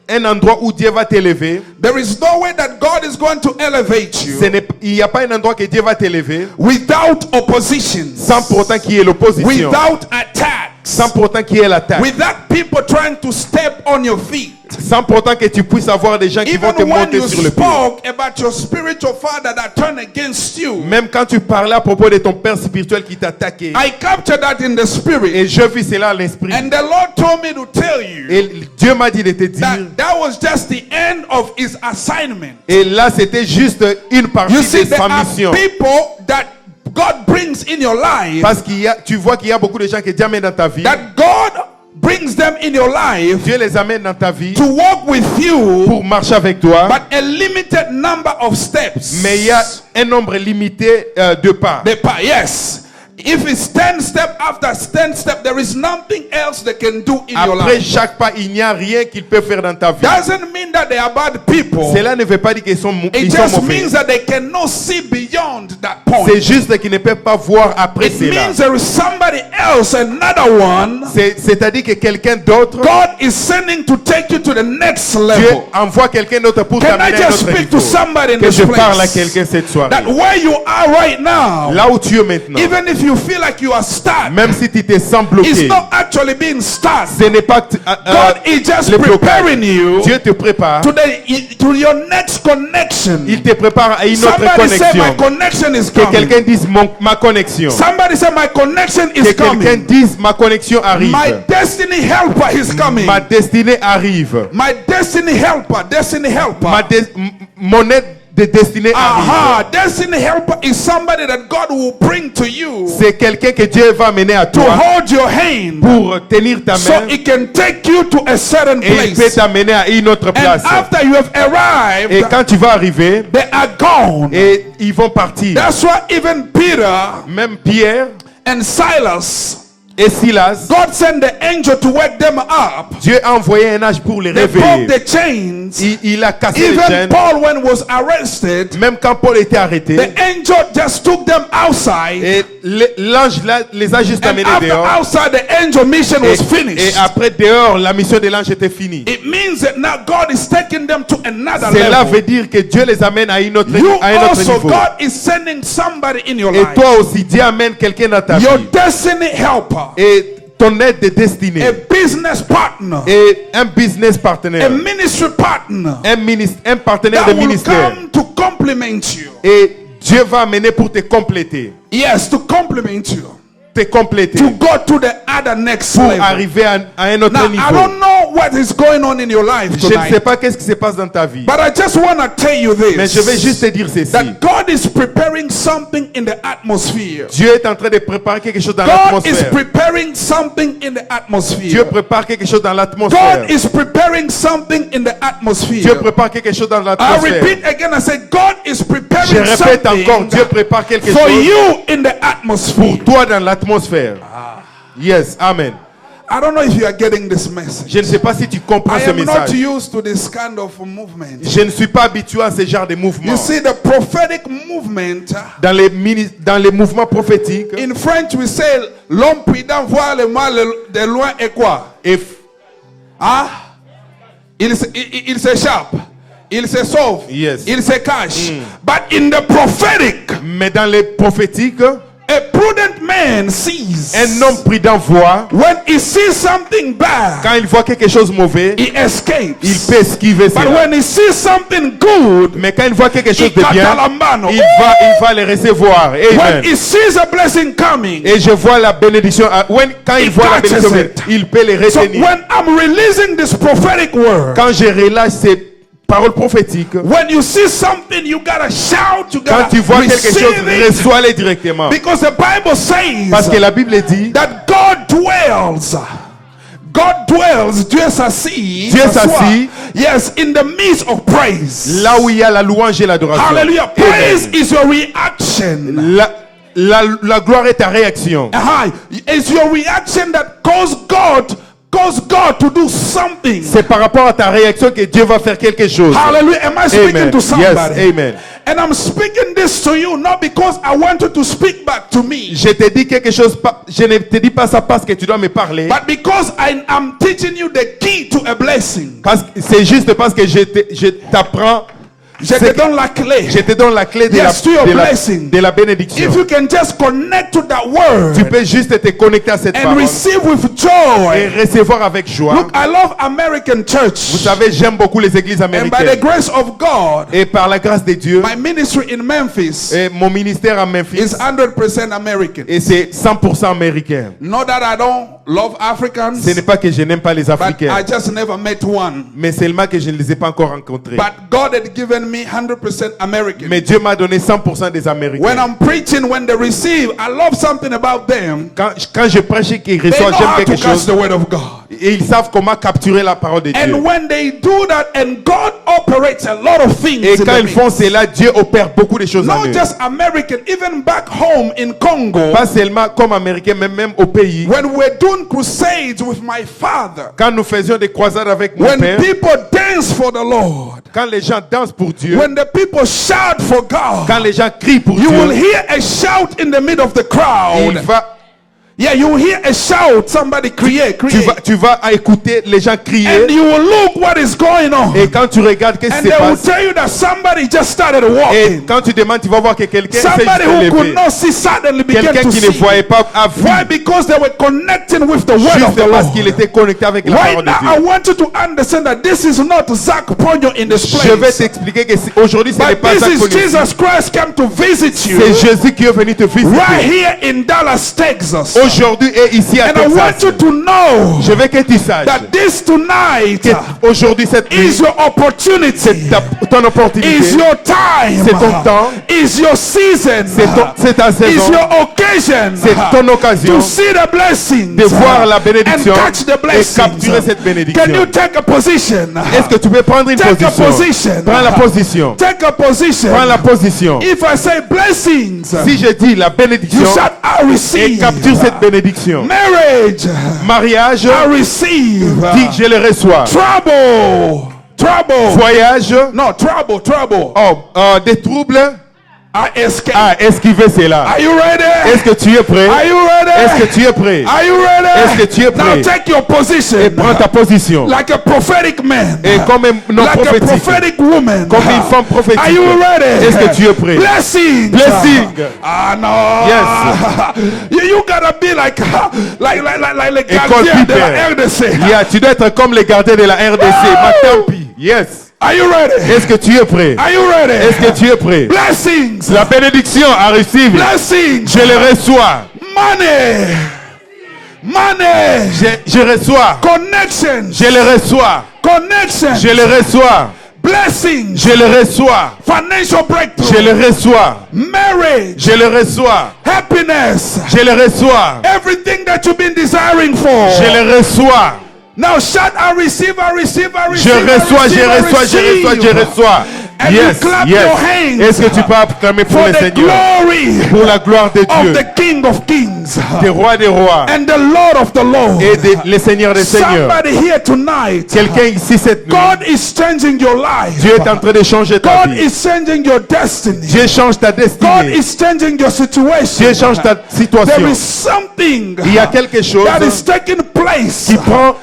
S2: un endroit où Dieu va t'élever.
S1: There is no way that God is going to elevate you
S2: Il n'y a pas un endroit que Dieu va t'élever
S1: without oppositions,
S2: sans pour autant qu'il y ait l'opposition,
S1: without attacks,
S2: sans pour autant qu'il y ait l'attaque,
S1: without people trying to step on your feet.
S2: sans pour autant que tu puisses avoir des gens qui vont
S1: Even
S2: te
S1: when
S2: monter
S1: you
S2: sur le pied.
S1: spoke about your spiritual father that turned against you,
S2: Même quand tu parlais à propos de ton père spirituel qui t'a attaqué,
S1: I captured that in the spirit.
S2: et je vis cela à l'esprit.
S1: And the Lord told me to tell you
S2: Et Dieu m'a dit de te dire,
S1: that was just the end of his assignment.
S2: et là c'était juste une partie
S1: You
S2: de
S1: see, there
S2: sa
S1: are
S2: mission.
S1: people that God brings in your life,
S2: Parce tu vois qu'il y a beaucoup de gens qui Dieu amène dans ta vie.
S1: that God brings them in your life
S2: Dieu les amène dans ta vie
S1: to walk with you,
S2: pour marcher avec toi.
S1: but a limited number of steps.
S2: Mais il y a un nombre limité de pas.
S1: Yes. If it's 10 step after 10 step, there is nothing else they can do in your
S2: Après
S1: life.
S2: chaque pas, il n'y a rien qu'il peut faire dans ta vie.
S1: Doesn't mean that they are bad people.
S2: Cela ne veut pas dire qu'ils sont,
S1: It
S2: ils sont
S1: just
S2: mauvais.
S1: means that they cannot see beyond that point.
S2: C'est juste qu'ils ne peuvent pas voir après
S1: It
S2: cela.
S1: means there is somebody else, another one.
S2: C'est-à-dire que quelqu'un d'autre,
S1: God is sending to take you to the next
S2: Dieu
S1: level.
S2: envoie quelqu'un d'autre pour
S1: Can I
S2: t'amener à un
S1: just
S2: autre
S1: speak to
S2: niveau.
S1: somebody in
S2: Que
S1: this
S2: je parle à
S1: place?
S2: quelqu'un cette soirée.
S1: That where you are right now,
S2: Là où tu es maintenant,
S1: even if you feel like you are stuck,
S2: même si tu te sens
S1: it's
S2: bloqué,
S1: not actually being stuck.
S2: ce n'est pas
S1: God is just
S2: le blocage.
S1: preparing you
S2: Dieu te prépare.
S1: to your next connection.
S2: Il te prépare à une autre
S1: Somebody say my
S2: connexion.
S1: connection is
S2: Que
S1: coming.
S2: quelqu'un dise ma connexion.
S1: Somebody say my connection
S2: Que
S1: is
S2: quelqu'un
S1: coming.
S2: dise ma connexion arrive.
S1: My destiny helper is coming.
S2: Ma destinée arrive.
S1: My destiny helper, destiny helper.
S2: Mon aide de destinée
S1: Aha,
S2: arrive.
S1: destiny helper is somebody that God will bring to you
S2: C'est quelqu'un que Dieu va amener à
S1: to
S2: toi
S1: hold your hand
S2: pour tenir ta
S1: so
S2: main
S1: it can take you to a certain
S2: et il peut
S1: place.
S2: t'amener à une autre
S1: And
S2: place.
S1: after you have
S2: Et
S1: arrived,
S2: quand tu vas arriver,
S1: they are gone.
S2: et ils vont partir.
S1: That's why even Peter
S2: Même Pierre
S1: and Silas,
S2: et Silas,
S1: God sent the angel to wake them up.
S2: Dieu a envoyé un ange pour les
S1: They broke
S2: réveiller.
S1: the chains.
S2: Il a cassé les
S1: Even
S2: chaînes.
S1: Paul, when was arrested,
S2: Même quand Paul était arrêté,
S1: the angel just took them outside.
S2: et l'ange les a juste
S1: And
S2: amenés
S1: after
S2: dehors.
S1: outside, the angel mission was
S2: Et
S1: finished.
S2: après dehors, la mission de l'ange était finie.
S1: It means that now God is taking them to another
S2: Cela
S1: level.
S2: veut dire que Dieu les amène à un autre
S1: You also,
S2: niveau.
S1: God is sending somebody in your
S2: Et
S1: life.
S2: toi aussi, Dieu amène quelqu'un dans ta
S1: Your
S2: vie.
S1: destiny helper,
S2: Et ton aide de destinée.
S1: a business partner,
S2: Et un business
S1: a
S2: partenaire.
S1: ministry partner
S2: Un partenaire
S1: that
S2: de
S1: will
S2: ministère.
S1: come to complement you.
S2: Et Dieu va amener pour te compléter.
S1: Yes, to complement you.
S2: Te compléter.
S1: To go to the other next
S2: Pour
S1: level.
S2: arriver à un autre
S1: Now, I
S2: niveau.
S1: don't know what is going on in your life
S2: Je ne sais
S1: tonight,
S2: pas qu'est-ce qui se passe dans ta vie.
S1: but I just want to tell you
S2: Mais je vais
S1: this.
S2: juste te dire ceci.
S1: That God is preparing something in the atmosphere.
S2: Dieu est en train de préparer quelque chose dans
S1: God is
S2: l'atmosphère.
S1: preparing something in the
S2: Dieu
S1: atmosphere.
S2: prépare quelque chose dans l'atmosphère.
S1: God is preparing something in the
S2: Dieu
S1: atmosphere.
S2: prépare quelque chose dans
S1: I
S2: l'atmosphère.
S1: repeat again, I say God is
S2: Je
S1: preparing
S2: répète encore, Dieu
S1: something
S2: prépare quelque
S1: for
S2: chose
S1: you in the atmosphere.
S2: pour toi dans l'atmosphère. Yes, amen.
S1: I don't know if you are getting this message.
S2: Je ne sais pas si tu comprends
S1: I
S2: ce
S1: am not
S2: message.
S1: used to this kind of movement.
S2: Je ne suis pas habitué à ce genre de mouvement.
S1: You see, the prophetic movement,
S2: Dans les mouvements prophétiques,
S1: in French we say, l'homme prudent voit le mal de loin et quoi?
S2: et
S1: Ah? il s'échappe, il se sauve,
S2: Yes.
S1: il se cache. But in the prophetic,
S2: Mais dans les prophétiques,
S1: a prudent man sees.
S2: un homme prudent voit,
S1: When he sees something bad,
S2: quand il voit quelque chose de mauvais,
S1: he escapes.
S2: il peut esquiver
S1: But
S2: cela.
S1: when he sees something good,
S2: Mais quand il voit quelque chose de bien,
S1: ikatalambano.
S2: il va les recevoir.
S1: When
S2: Amen.
S1: he sees a blessing coming,
S2: Et je vois la bénédiction. Quand il voit la bénédiction,
S1: catches it.
S2: il peut les
S1: so
S2: retenir.
S1: when I'm releasing this prophetic word,
S2: Quand je relâche ces paroles prophétiques,
S1: when you see something, you gotta shout, you
S2: quand
S1: gotta
S2: tu vois quelque chose,
S1: receive it,
S2: reçois-les directement.
S1: because the Bible says
S2: Parce que la Bible dit,
S1: that God dwells. Dieu s'assit,
S2: Dieu s'assit.
S1: yes, in the midst of praise.
S2: là où il y a la louange et l'adoration.
S1: Hallelujah.
S2: Amen.
S1: Praise is your reaction.
S2: La gloire est ta réaction.
S1: It's your reaction that cause God to do something.
S2: C'est par rapport à ta réaction que Dieu va faire quelque chose.
S1: Hallelujah. Am I speaking
S2: Amen.
S1: to somebody?
S2: Yes, amen.
S1: And I'm speaking this to you not because I want you to speak back to me,
S2: Je te dis quelque chose, je ne te dis pas ça parce que tu dois me parler.
S1: but because I'm teaching you the key to a blessing.
S2: C'est juste parce que je t'apprends.
S1: Je te donne la clé.
S2: Je te donne la clé de,
S1: Yes, to your blessing.
S2: de la bénédiction.
S1: If you can just connect to that word
S2: Tu peux juste te connecter à cette
S1: and
S2: parole
S1: receive with
S2: et
S1: joy.
S2: recevoir avec joie.
S1: Look, I love American church.
S2: Vous savez, j'aime beaucoup les églises
S1: And by the
S2: américaines.
S1: grace of God,
S2: Et par la grâce de Dieu,
S1: my ministry in Memphis
S2: et mon ministère à Memphis,
S1: is 100% American.
S2: et c'est 100% américain.
S1: Not that I don't love Africans,
S2: Ce n'est pas que je n'aime pas les
S1: but
S2: Africains,
S1: I just never met one.
S2: mais seulement que je ne les ai pas encore rencontrés.
S1: But God had given me 100% American.
S2: Mais Dieu m'a donné 100% des Américains.
S1: When I'm preaching, when they receive, I love something about them.
S2: Quand je prêche et qu'ils
S1: They know
S2: reçoivent, j'aime
S1: how to
S2: quelque
S1: catch
S2: chose.
S1: the word of God.
S2: Et ils savent comment capturer la parole de Dieu.
S1: And when they do that, and God operates a lot of things.
S2: Et
S1: in
S2: quand
S1: the
S2: ils font
S1: midst.
S2: cela, Dieu opère beaucoup de choses en
S1: Not
S2: eux.
S1: just American, even back home in Congo,
S2: Pas seulement comme Américains, mais même au pays.
S1: when we're doing crusades with my father,
S2: Quand nous faisions des croisades avec mon
S1: when
S2: père,
S1: people dance for the Lord,
S2: quand les gens dansent pour Dieu,
S1: when the people shout for God,
S2: quand les gens crient pour
S1: you will
S2: Dieu,
S1: hear a shout in the middle of the
S2: il
S1: crowd.
S2: va,
S1: Yeah, you will hear a shout, somebody create.
S2: tu vas écouter les gens crier.
S1: And you will look what is going on.
S2: Et quand tu regardes, qu'est-ce
S1: And
S2: qui se
S1: they will
S2: passe?
S1: tell you that somebody just started
S2: Et
S1: walking.
S2: quand tu demandes, tu vas voir que quelqu'un s'est
S1: Somebody
S2: juste
S1: who could
S2: levé.
S1: not see suddenly began
S2: Quelqu'un
S1: to
S2: qui ne
S1: see.
S2: voyait pas a vu.
S1: Why? Because they were connecting with the word of
S2: Juste
S1: the
S2: parce
S1: Lord.
S2: qu'il était connecté avec la
S1: Right
S2: parole
S1: now,
S2: de
S1: I
S2: Dieu.
S1: want you to understand that this is not Zach Ponyo in this
S2: Je vais
S1: place.
S2: t'expliquer que aujourd'hui, ce n'est
S1: But
S2: pas
S1: this
S2: ça
S1: is
S2: qu'on dit.
S1: Jesus Christ came to visit
S2: C'est
S1: you
S2: Jésus qui est venu te
S1: right
S2: visiter.
S1: here in Dallas, Texas.
S2: Aujourd'hui et ici à
S1: And I want
S2: Texas.
S1: you to know
S2: Je veux que tu saches
S1: that this tonight
S2: qu'aujourd'hui, cette nuit,
S1: is your opportunity.
S2: c'est ton opportunité.
S1: Is your time.
S2: C'est ton temps.
S1: Is your season.
S2: C'est ta
S1: Is
S2: saison.
S1: your occasion.
S2: C'est ton occasion
S1: To see the blessings.
S2: de voir la bénédiction
S1: And catch the
S2: et
S1: blessings.
S2: capturer cette bénédiction.
S1: Can you take a position?
S2: Est-ce que tu peux prendre une
S1: Take a
S2: position?
S1: position.
S2: Prends la position.
S1: Take a position.
S2: Prends la position.
S1: If I say blessings,
S2: Si je dis la
S1: you
S2: bénédiction
S1: shout, I
S2: et
S1: receive.
S2: capture cette bénédiction.
S1: Marriage,
S2: Mariage,
S1: I receive.
S2: dis je le reçois.
S1: Trouble.
S2: Voyage,
S1: No, trouble.
S2: des troubles,
S1: I escape.
S2: esquiver cela.
S1: Are you ready?
S2: Est-ce que tu es prêt?
S1: Are you ready?
S2: Est-ce que tu es prêt?
S1: Are you ready?
S2: Est-ce que tu es prêt?
S1: Now take your position.
S2: Et prends ta position.
S1: Like a prophetic man.
S2: Et comme un homme
S1: Like a
S2: prophétique.
S1: prophetic woman.
S2: Comme une femme prophétique.
S1: Are you ready?
S2: Est-ce que tu es prêt?
S1: Blessing.
S2: Blessing.
S1: Ah no.
S2: Yes.
S1: You gotta be like les
S2: École
S1: gardiens de la
S2: Piper.
S1: RDC.
S2: Yeah, tu dois être comme les gardiens de la RDC. Matampi. Yes.
S1: Are you ready?
S2: Est-ce que tu es prêt?
S1: Are you ready?
S2: Est-ce que tu es prêt?
S1: Blessings.
S2: La bénédiction à receiver.
S1: Blessings.
S2: Je le reçois.
S1: Money.
S2: Je reçois.
S1: Connection.
S2: Je le reçois.
S1: Connection.
S2: Je le reçois.
S1: Blessings.
S2: Je le reçois.
S1: Financial breakthrough.
S2: Je le reçois.
S1: Marriage.
S2: Je le reçois.
S1: Happiness.
S2: Je le reçois.
S1: Everything that you've been desiring for.
S2: Je le reçois.
S1: Now shout, I receive, I receive, I receive.
S2: Je reçois, je
S1: I
S2: reçois, je
S1: receive.
S2: reçois, je reçois.
S1: And
S2: Yes,
S1: you clap
S2: yes.
S1: your hands.
S2: Est-ce que tu peux acclamer pour
S1: For
S2: le
S1: the
S2: Seigneur?
S1: glory
S2: Pour la gloire de
S1: of
S2: Dieu,
S1: the King of Kings
S2: des rois des rois
S1: and the Lord of the Lord.
S2: et les seigneurs des seigneurs.
S1: Somebody here tonight.
S2: Quelqu'un ici cette nuit,
S1: God is changing your life.
S2: Dieu est en train de changer ta
S1: God
S2: vie.
S1: is changing your destiny.
S2: Dieu change ta
S1: God
S2: destinée.
S1: is changing your situation.
S2: Dieu change ta
S1: There
S2: situation.
S1: is something
S2: Il y a quelque chose
S1: that is taking place
S2: qui prend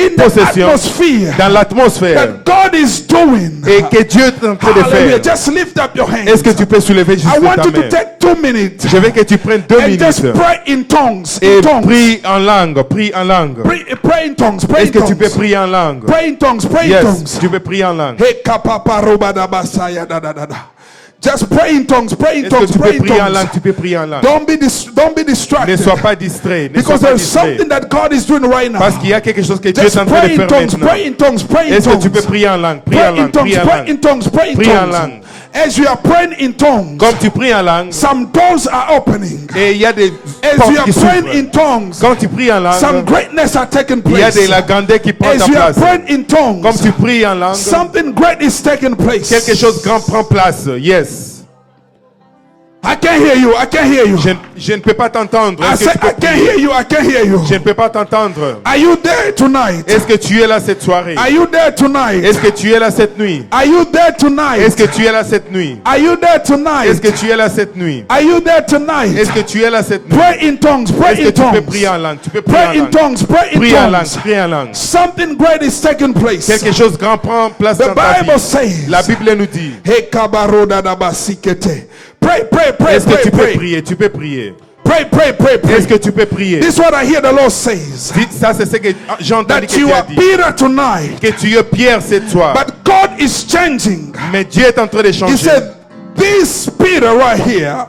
S1: in the
S2: possession
S1: atmosphere
S2: dans l'atmosphère
S1: that God is doing.
S2: et que Dieu est en train de
S1: Hallelujah.
S2: faire.
S1: Just lift up your hands.
S2: Est-ce que tu peux soulever juste
S1: I want
S2: ta
S1: you to
S2: main?
S1: take 2 minutes
S2: Je veux que tu prennes 2
S1: and just
S2: minutes
S1: pray in tongues.
S2: et
S1: In tongues.
S2: prie en langue. Prie en langue.
S1: Pray in tongues. Pray
S2: Est-ce
S1: in
S2: que tu peux
S1: tongues.
S2: prier en langue?
S1: Pray in tongues. Pray in
S2: Yes,
S1: tongues.
S2: tu peux prier en langue.
S1: Hey, kapapa roba da basaya da da da da. Just pray in tongues. Pray in
S2: Est-ce que
S1: tongues.
S2: tu
S1: Pray
S2: peux
S1: in
S2: prier en langue?
S1: tongues.
S2: Tu peux prier en langue.
S1: Don't be
S2: Ne
S1: distracted.
S2: sois pas distrait. Ne sois
S1: Because
S2: pas
S1: there's
S2: distrait.
S1: something that God is doing right now.
S2: Parce qu'il y a quelque chose que Dieu
S1: Just
S2: est en train
S1: pray
S2: de
S1: in
S2: faire
S1: tongues.
S2: maintenant.
S1: Pray in tongues. Pray in
S2: Est-ce que tu
S1: tongues.
S2: peux prier en langue? Prie en
S1: Pray in
S2: langue.
S1: tongues.
S2: Prie en
S1: Pray
S2: langue.
S1: in tongues. Pray in
S2: Prie en
S1: tongues.
S2: langue.
S1: As you are praying in tongues,
S2: Comme tu pries en langue,
S1: some doors are opening.
S2: et il y a des
S1: As you
S2: portes
S1: are
S2: qui
S1: praying
S2: s'ouvrent.
S1: in tongues,
S2: Quand tu pries en
S1: some
S2: langue,
S1: greatness are taking
S2: il y a
S1: place.
S2: de la grandeur qui prend ta
S1: As you are
S2: place.
S1: praying in tongues,
S2: Comme tu pries en langue,
S1: something great is taking place.
S2: quelque chose de grand prend place. Yes.
S1: I can't hear you. I can't hear you.
S2: Je ne peux pas t'entendre.
S1: I
S2: Est-ce
S1: said
S2: que tu
S1: I
S2: peux
S1: can't
S2: prier?
S1: hear you. I can't hear you.
S2: Je ne peux pas t'entendre.
S1: Are you there tonight?
S2: Est-ce que tu es là cette soirée?
S1: Are you there tonight?
S2: Est-ce que tu es là cette nuit?
S1: Are you there tonight?
S2: Est-ce que tu es là cette nuit?
S1: Are you there tonight?
S2: Est-ce que tu es là cette nuit?
S1: Are you there tonight?
S2: Est-ce que tu es là cette nuit?
S1: Pray in tongues. Pray
S2: Est-ce
S1: in
S2: que tu peux
S1: tongues.
S2: prier en langue? Tu peux prier en
S1: Pray in
S2: langue.
S1: tongues. Pray in
S2: Prie en langue.
S1: tongues.
S2: Prie en langue.
S1: Something great is taking place.
S2: Quelque chose de grand prend place
S1: The
S2: dans ta
S1: Bible
S2: vie.
S1: says.
S2: La Bible nous dit.
S1: Hey, kabaroda da basikete. Pray, pray, pray,
S2: Est-ce que
S1: pray,
S2: tu peux
S1: pray.
S2: prier? Tu peux prier.
S1: Pray, pray, pray, pray.
S2: Est-ce que tu peux prier?
S1: This is what I hear the Lord says.
S2: Ça, c'est ce que j'ai entendu
S1: That
S2: que
S1: you
S2: tu as
S1: are
S2: dit.
S1: Peter tonight.
S2: Que tu es Pierre cette soir.
S1: But God is changing.
S2: Mais Dieu est en train de
S1: He
S2: changer.
S1: said, this Peter right here,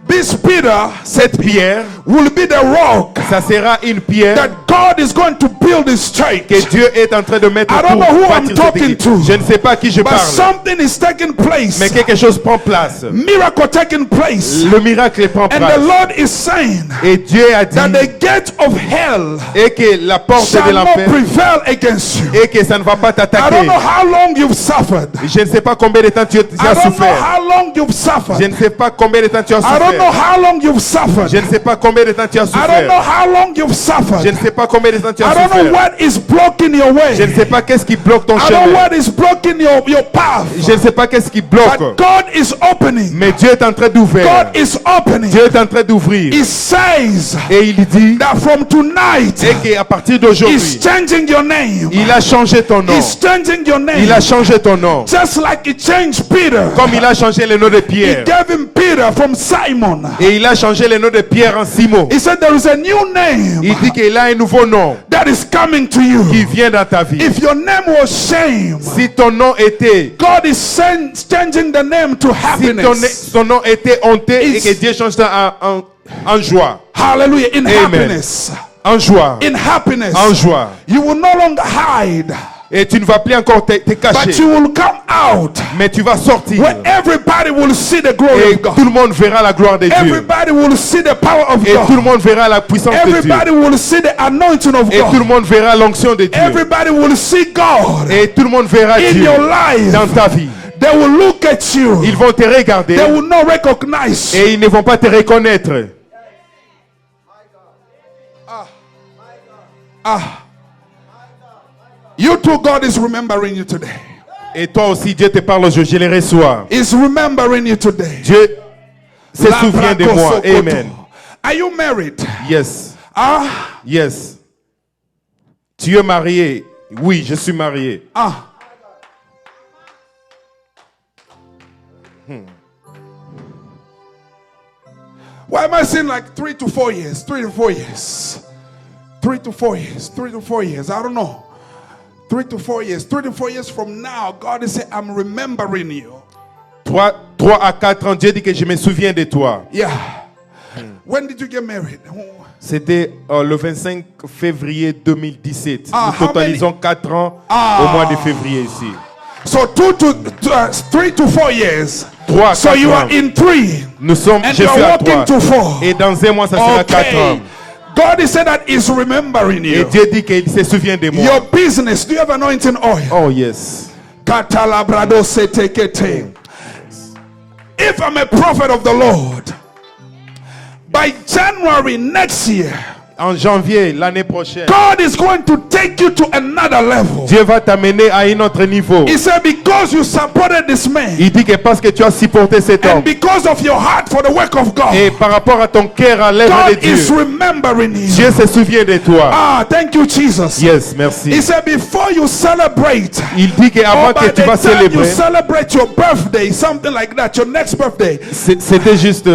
S1: this Peter
S2: Cette pierre,
S1: will be the rock
S2: ça sera une pierre
S1: that God is going to build his church.
S2: que Dieu est en train de mettre
S1: I don't
S2: pour
S1: know who I'm
S2: bâtir cette
S1: talking
S2: église.
S1: to.
S2: Je ne sais pas à qui je
S1: But
S2: parle.
S1: something is taking place.
S2: Mais quelque chose prend place.
S1: Miracle taking place.
S2: Le miracle prend
S1: And the
S2: place.
S1: Lord is saying
S2: Et Dieu a dit
S1: that the gate of hell
S2: et que la porte de
S1: shall not
S2: l'enfer
S1: prevail against you.
S2: et que ça ne va pas
S1: I
S2: t'attaquer.
S1: don't know how long you've suffered.
S2: Je ne sais pas combien de temps tu
S1: I
S2: as
S1: don't know
S2: souffert.
S1: how long you've
S2: Je
S1: suffered.
S2: ne sais pas combien de temps tu as
S1: I don't know
S2: souffert.
S1: how long you've suffered.
S2: Je ne sais pas combien de temps tu as
S1: I don't know
S2: souffert.
S1: how long you've
S2: Je
S1: suffered.
S2: ne sais pas combien de temps tu as
S1: I don't know
S2: souffert.
S1: what is blocking your way.
S2: Je ne sais pas qu'est-ce qui bloque ton
S1: I don't know
S2: chemin.
S1: what is blocking your path.
S2: Je ne sais pas qu'est-ce qui bloque.
S1: But God is opening.
S2: Mais Dieu est en train d'ouvrir.
S1: God is opening.
S2: Dieu est en train d'ouvrir.
S1: He says
S2: Et il dit
S1: that from tonight,
S2: et qu'à partir
S1: He's
S2: d'aujourd'hui,
S1: changing your name.
S2: il a changé ton nom.
S1: He's changing your name.
S2: Il a changé ton nom.
S1: Just like He changed Peter.
S2: Comme il a changé le nom de
S1: He
S2: Pierre.
S1: gave him Peter from Simon.
S2: Et il a changé le nom de Pierre en Simon.
S1: He said there is a new name
S2: Il dit qu'il a un nouveau nom
S1: that is coming to you.
S2: qui vient dans ta vie.
S1: If your name was shame,
S2: Si ton nom était,
S1: God is changing the name to
S2: si
S1: happiness.
S2: ton nom était honteux et
S1: It's-
S2: que Dieu change ça en joie.
S1: Hallelujah. In
S2: Amen.
S1: happiness.
S2: En joie.
S1: In happiness.
S2: En joie.
S1: You will no longer hide,
S2: Et tu ne vas plus encore te
S1: but
S2: cacher.
S1: you will come out
S2: Mais tu vas sortir.
S1: where everybody will see the glory
S2: Et
S1: of God.
S2: tout le monde verra la gloire de Dieu.
S1: Everybody will see the power of
S2: Et tout le
S1: God.
S2: monde verra la puissance de Dieu.
S1: Everybody will see the anointing of
S2: Et tout le
S1: God.
S2: monde verra l'onction de Dieu.
S1: Everybody will see God
S2: Et tout le monde verra
S1: in
S2: Dieu
S1: your life.
S2: dans ta vie.
S1: They will look at you.
S2: Ils vont te regarder
S1: They will not recognize you.
S2: et ils ne vont pas te reconnaître.
S1: You too, God is remembering you today.
S2: Et toi aussi, Dieu te parle aujourd'hui, je les reçois.
S1: Is remembering you today.
S2: Dieu se souvient de moi.
S1: Labrakosokoto.
S2: Amen.
S1: Are you married?
S2: Yes.
S1: Ah,
S2: Yes. Tu es marié? Oui, je suis marié.
S1: ah. Why am I saying like 3 to 4 years? 3 to 4 years. 3 to 4 years. 3 to 4 years. I don't know. 3 to 4 years. 3 to 4 years from now, God is saying, I'm remembering you.
S2: 3 à 4 ans, Dieu dit que je me souviens de toi.
S1: Yeah. When did you get married?
S2: C'était le 25 février 2017.
S1: Ah,
S2: Nous
S1: how
S2: totalisons 4 ans
S1: Ah.
S2: au mois de février ici.
S1: So 3 to 4 years.
S2: 3 à
S1: So
S2: 4
S1: you
S2: ans.
S1: are in 3.
S2: Nous sommes,
S1: And
S2: je
S1: you
S2: suis
S1: are
S2: à
S1: walking
S2: 3.
S1: to 4.
S2: Et dans un mois, ça sera 4 ans.
S1: Okay. God is saying that He's remembering
S2: Et
S1: you.
S2: Dieu dit qu'il se souvient de moi.
S1: Your business. Do you have anointing oil?
S2: Oh yes.
S1: Katalabrado setekete. If I'm a prophet of the Lord, by January next year,
S2: En janvier, l'année prochaine,
S1: God is going to take you to another level.
S2: Dieu va t'amener à un autre niveau.
S1: He said, because you supported this man,
S2: Il dit que parce que tu as supporté cet
S1: and
S2: homme,
S1: because of your heart for the work of God,
S2: et par rapport à ton cœur à l'œuvre de
S1: God is
S2: Dieu,
S1: remembering you.
S2: Dieu se souvient de toi.
S1: Ah, thank you, Jesus.
S2: Yes,
S1: He
S2: merci.
S1: said, before you celebrate,
S2: Il dit qu'avant
S1: or
S2: que
S1: by
S2: tu
S1: the
S2: vas
S1: time you
S2: célébrer,
S1: celebrate your birthday, something like that, your next birthday.
S2: c'était juste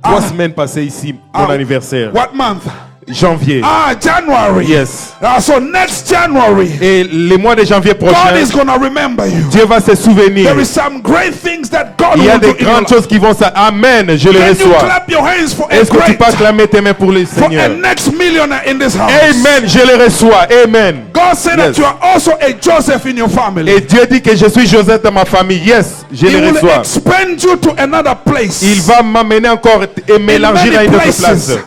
S2: 3 semaines passées ici, mon anniversaire.
S1: What month?
S2: Janvier.
S1: January.
S2: Yes.
S1: So next January,
S2: Et le mois de janvier
S1: God
S2: prochain,
S1: is going to remember you.
S2: Dieu va se souvenir.
S1: There is some great things that God
S2: Il y a
S1: will do
S2: des
S1: in your
S2: grandes
S1: life.
S2: choses qui vont ça. Amen, je le
S1: Can you
S2: reçois.
S1: clap your hands for a
S2: Est-ce que tu
S1: great,
S2: peux acclamer tes mains pour le
S1: for a
S2: Seigneur?
S1: next millionaire in this house?
S2: Amen, je le reçois. Amen.
S1: God said
S2: Yes.
S1: that you are also a Joseph in your family.
S2: Et Dieu dit que je suis Joseph dans ma famille. Yes, je
S1: He
S2: le
S1: will
S2: reçois.
S1: expand you to another place.
S2: Il va m'amener encore et
S1: In
S2: m'élargir à
S1: many
S2: une autre
S1: places.
S2: place.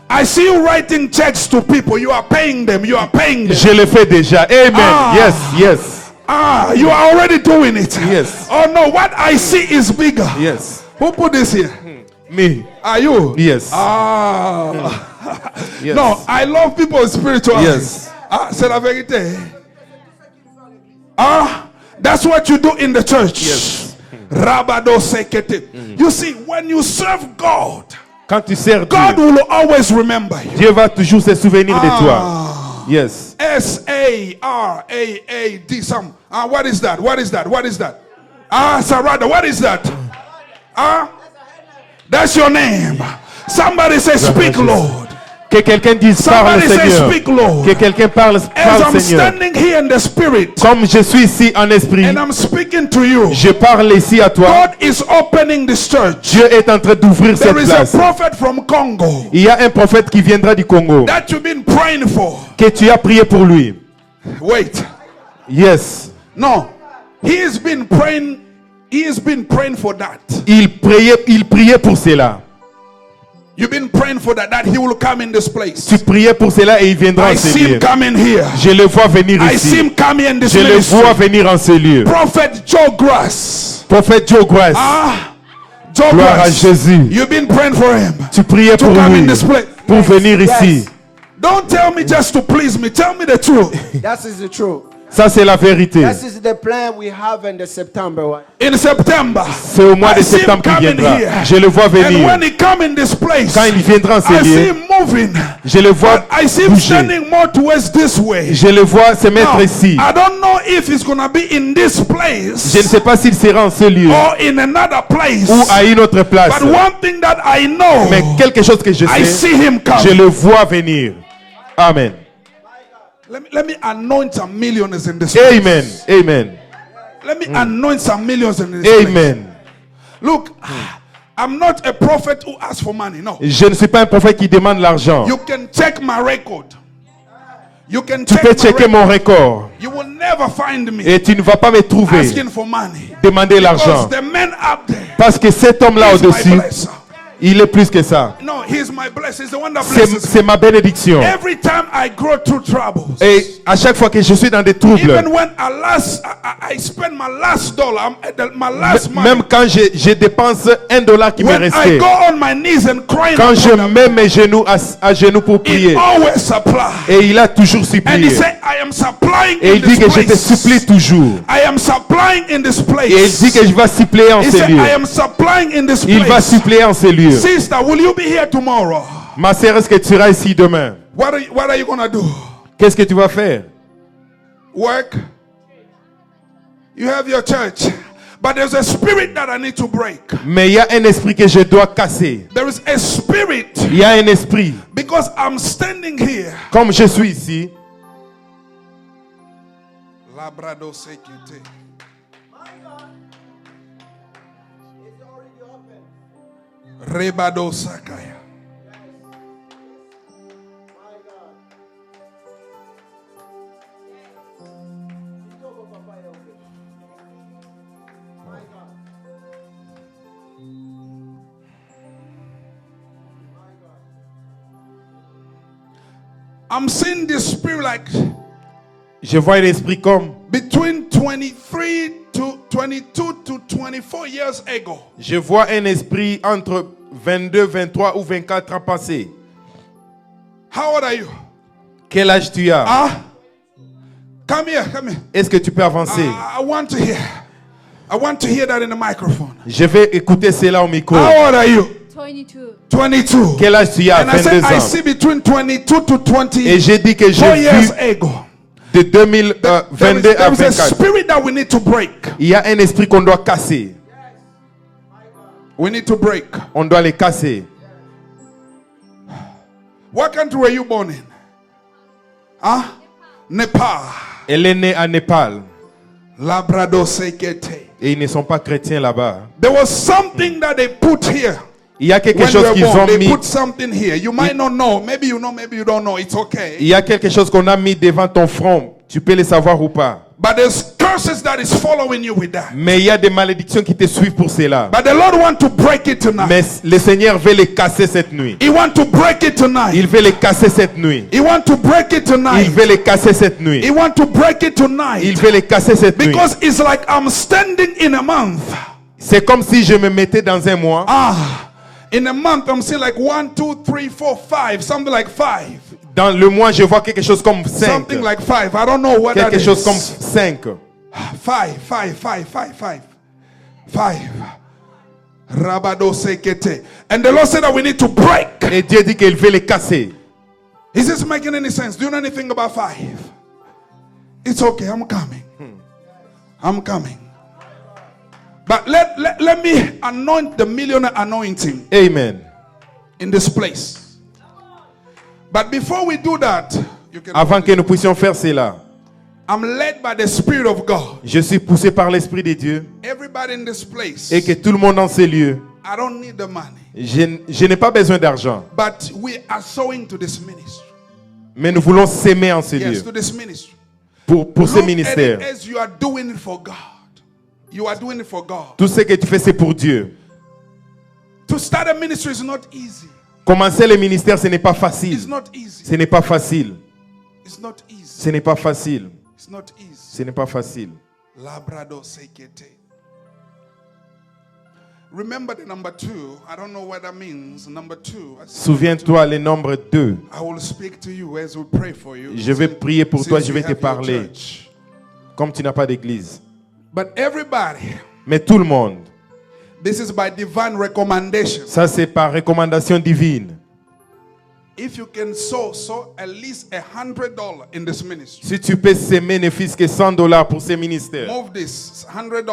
S1: I see you writing checks to people. You are paying them. You are paying them.
S2: Je le fais déjà. Amen.
S1: Ah.
S2: Yes, yes,
S1: You are already doing it.
S2: Yes.
S1: Oh no, what I see is bigger.
S2: yes.
S1: Who put this here?
S2: Me.
S1: Are you?
S2: Yes. Yes.
S1: No, I love people with spiritual
S2: Yes.
S1: eyes. C'est la vérité. That's what you do in the church.
S2: Yes.
S1: Rabado sekete. You see, when you serve God,
S2: Quand tu sers
S1: God
S2: Dieu,
S1: will always remember you.
S2: Dieu va toujours se souvenir de toi. Yes.
S1: Sarada. Some. What is that? What is that? What is that? Sarada. What is that? That's your name. Somebody say, "Speak, Lord."
S2: Que quelqu'un dise parle
S1: Somebody say,
S2: Seigneur.
S1: "Speak, Lord."
S2: Que quelqu'un parle
S1: As
S2: parle
S1: I'm
S2: Seigneur.
S1: standing here in the spirit
S2: Comme je suis ici en esprit,
S1: and I'm speaking to you,
S2: je parle ici à toi.
S1: God is opening this church.
S2: Dieu est en train d'ouvrir cette
S1: There is a
S2: place.
S1: prophet from Congo
S2: Il y a un prophète qui viendra du Congo
S1: that you've been praying for.
S2: que tu as prié pour lui.
S1: Wait.
S2: Yes.
S1: No. He has been praying. He has been praying for that.
S2: Il priait pour cela.
S1: You've been praying for that he will come in this place.
S2: Tu priais pour cela et il viendra
S1: I
S2: en ces
S1: see him
S2: lieux.
S1: coming here.
S2: Je le vois venir
S1: I see
S2: ici.
S1: him coming in this
S2: Je le
S1: ministry.
S2: vois venir en ces lieux.
S1: Prophet Joe Grass.
S2: Prophète Joe Grace.
S1: Joe
S2: Gloire à
S1: Grass.
S2: Jésus.
S1: You've been praying for him
S2: Tu priais
S1: to
S2: pour
S1: come in
S2: lui.
S1: this place.
S2: Pour venir ici.
S1: Don't tell me just to please me. Tell me the truth.
S3: That is the truth.
S2: Ça c'est la vérité.
S3: That is the plan we have in the September one.
S1: In September,
S2: C'est au mois de
S1: I see him
S2: septembre qu'il
S1: coming
S2: viendra.
S1: here.
S2: Je le vois
S1: And
S2: venir.
S1: when he come in this place,
S2: Quand il viendra en ces
S1: I see
S2: lieux,
S1: him moving.
S2: je le vois
S1: I see him
S2: bouger.
S1: standing more towards this way.
S2: Je le vois se mettre
S1: Now,
S2: ici.
S1: I don't know if he's gonna be in this
S2: Je ne
S1: place
S2: sais pas s'il sera en ce lieu
S1: or in another place.
S2: ou à une autre place.
S1: But one thing that I know,
S2: Mais quelque chose que je
S1: I
S2: sais,
S1: see him
S2: je
S1: come.
S2: le vois venir. Amen.
S1: Let me anoint some millions in this place.
S2: Amen. Amen.
S1: Let me anoint some millions in this place.
S2: Amen.
S1: Look, I'm not a prophet who asks for money. No.
S2: Je ne suis pas un prophète qui demande l'argent.
S1: You can check my record. You can
S2: Tu
S1: check
S2: peux
S1: my
S2: checker
S1: record.
S2: mon record
S1: You will never find me
S2: et tu ne vas pas me trouver
S1: asking for money.
S2: demander
S1: Because
S2: l'argent.
S1: the man up there
S2: Parce que cet homme-là
S1: is my
S2: au-dessus,
S1: blesser.
S2: il est plus que ça.
S1: No, he's my blessing. He's the one that
S2: C'est
S1: blesses me.
S2: c'est ma bénédiction.
S1: Every time I grow through troubles,
S2: Et à chaque fois que je suis dans des troubles,
S1: even when I spend my last dollar, my last money,
S2: même quand je dépense $1 qui me
S1: when I
S2: restait,
S1: go on my knees and crying,
S2: quand je
S1: upon him,
S2: mets mes genoux à genoux pour
S1: he
S2: prier,
S1: always supply.
S2: et il a toujours
S1: And he
S2: supplié.
S1: said, I am supplying
S2: Et
S1: in
S2: il dit
S1: this
S2: que je te
S1: place.
S2: supplie toujours.
S1: I am supplying in this place.
S2: Et il dit que je vais suppléer en
S1: He
S2: ces
S1: said,
S2: lieux.
S1: I am supplying in this
S2: Il va
S1: place.
S2: suppléer en ces lieux.
S1: Sister, will you be here tomorrow?
S2: Ma sœur, est-ce que tu seras ici demain?
S1: What are you gonna do?
S2: Qu'est-ce que tu vas faire?
S1: Work? You have your church. But there's a spirit that I need to break.
S2: Mais il y a un esprit que je dois casser.
S1: There is a spirit
S2: Il y a un esprit.
S1: because I'm standing here.
S2: Comme je suis ici,
S1: Labrado sekite. Rebado sakaya. I'm seeing this spirit like
S2: je vois un esprit comme,
S1: between 22 to 24 years ago.
S2: je vois un esprit entre 22, 23 ou 24 ans passés.
S1: How old are you?
S2: Quel âge tu as?
S1: Ah? Come here, come here.
S2: Est-ce que tu peux avancer?
S1: I want to hear. I want to hear that in the microphone.
S2: Je vais écouter cela au micro.
S1: How old are you?
S4: 22.
S1: 22.
S2: Quel âge tu as?
S1: And I said,
S2: 22
S1: I
S2: ans.
S1: see between 22 to 24
S2: Et j'ai dit que j'ai
S1: years
S2: vu
S1: ago.
S2: de 2022 à
S1: There is a
S2: 24.
S1: spirit that we need to break.
S2: Il y a un esprit qu'on doit casser.
S1: We need to break.
S2: On doit les casser.
S1: What country were you born in? Huh? Nepal.
S2: Elle est née à Népal.
S1: Labrador Sekete.
S2: Et ils ne sont pas chrétiens là-bas.
S1: There was something that they put here.
S2: Il y a quelque
S1: When you
S2: chose
S1: were
S2: qu'ils
S1: born,
S2: ont
S1: they
S2: mis.
S1: put something here. You might not know. Maybe you know, maybe you don't know. It's
S2: Il
S1: okay.
S2: y a quelque chose qu'on a mis devant ton front. Tu peux le savoir ou pas.
S1: But there's curses that is following you with that.
S2: Mais il y a des malédictions qui te suivent pour cela.
S1: But the Lord want to break it tonight.
S2: Mais le Seigneur veut les casser cette nuit.
S1: He want to break it tonight.
S2: Il veut les casser cette nuit.
S1: He want to break it
S2: Il
S1: tonight.
S2: veut les casser cette nuit.
S1: He want to break it tonight.
S2: Il veut les casser cette nuit.
S1: Because it's like I'm standing in a month.
S2: C'est comme si je me mettais dans un mois.
S1: In a month I'm seeing like 1, 2, 3, 4, 5, something like 5.
S2: Dans le mois, je vois quelque chose comme 5.
S1: Something like 5. I don't know what that
S2: Quelque
S1: is.
S2: chose comme 5.
S1: 5. Rabado sekete. And the Lord said that we need to break.
S2: Et Dieu dit qu'il veut les casser.
S1: Is this making any sense? Do you know anything about 5? It's okay, I'm coming. I'm coming. But let me anoint the millionaire anointing
S2: Amen.
S1: in this place. But before we do that, you can
S2: Avant que nous puissions faire cela,
S1: I'm led by the Spirit of God.
S2: je suis poussé par l'Esprit de Dieu
S1: Everybody in this place,
S2: et que tout le monde dans ces lieux,
S1: I don't need the money.
S2: je n'ai pas besoin d'argent,
S1: But we are sowing to this ministry.
S2: mais nous voulons s'aimer en ces
S1: Yes,
S2: lieux
S1: to this ministry.
S2: pour ce
S1: Look at
S2: ministère.
S1: it as you are doing it for God. You are doing it for God.
S2: Tout ce que tu fais, c'est pour Dieu.
S1: To start a ministry is not easy.
S2: Commencer le ministère, ce n'est pas facile.
S1: It's not easy.
S2: Ce n'est pas facile.
S1: It's not easy.
S2: Ce n'est pas facile.
S1: It's not easy.
S2: Ce n'est pas facile.
S1: Labrador sekete. Remember the number 2. I don't know what that means. Number 2.
S2: Souviens-toi, le nombre 2.
S1: I will speak to you as we pray for you.
S2: Je vais prier pour toi,
S1: Since
S2: je
S1: you
S2: vais te
S1: have your
S2: parler.
S1: church.
S2: Comme tu n'as pas d'église.
S1: But everybody,
S2: Mais tout le monde,
S1: this is by divine recommendation.
S2: ça c'est par recommandation divine.
S1: If you can sow at least $100 in this ministry.
S2: Si tu peux s'aimer, ne fût-ce que $100 pour ces ministères.
S1: Move this $100.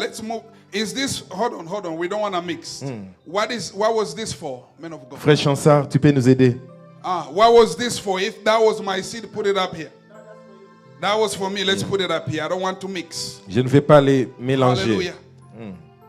S1: Let's move. Is this? Hold on. We don't want to mix. What was this for, men of God?
S2: Frère Chansard, tu peux nous aider?
S1: What was this for? If that was my seed, put it up here. That was for me. Let's put it up here. I don't want to mix.
S2: Je ne vais pas les mélanger.
S1: Hallelujah.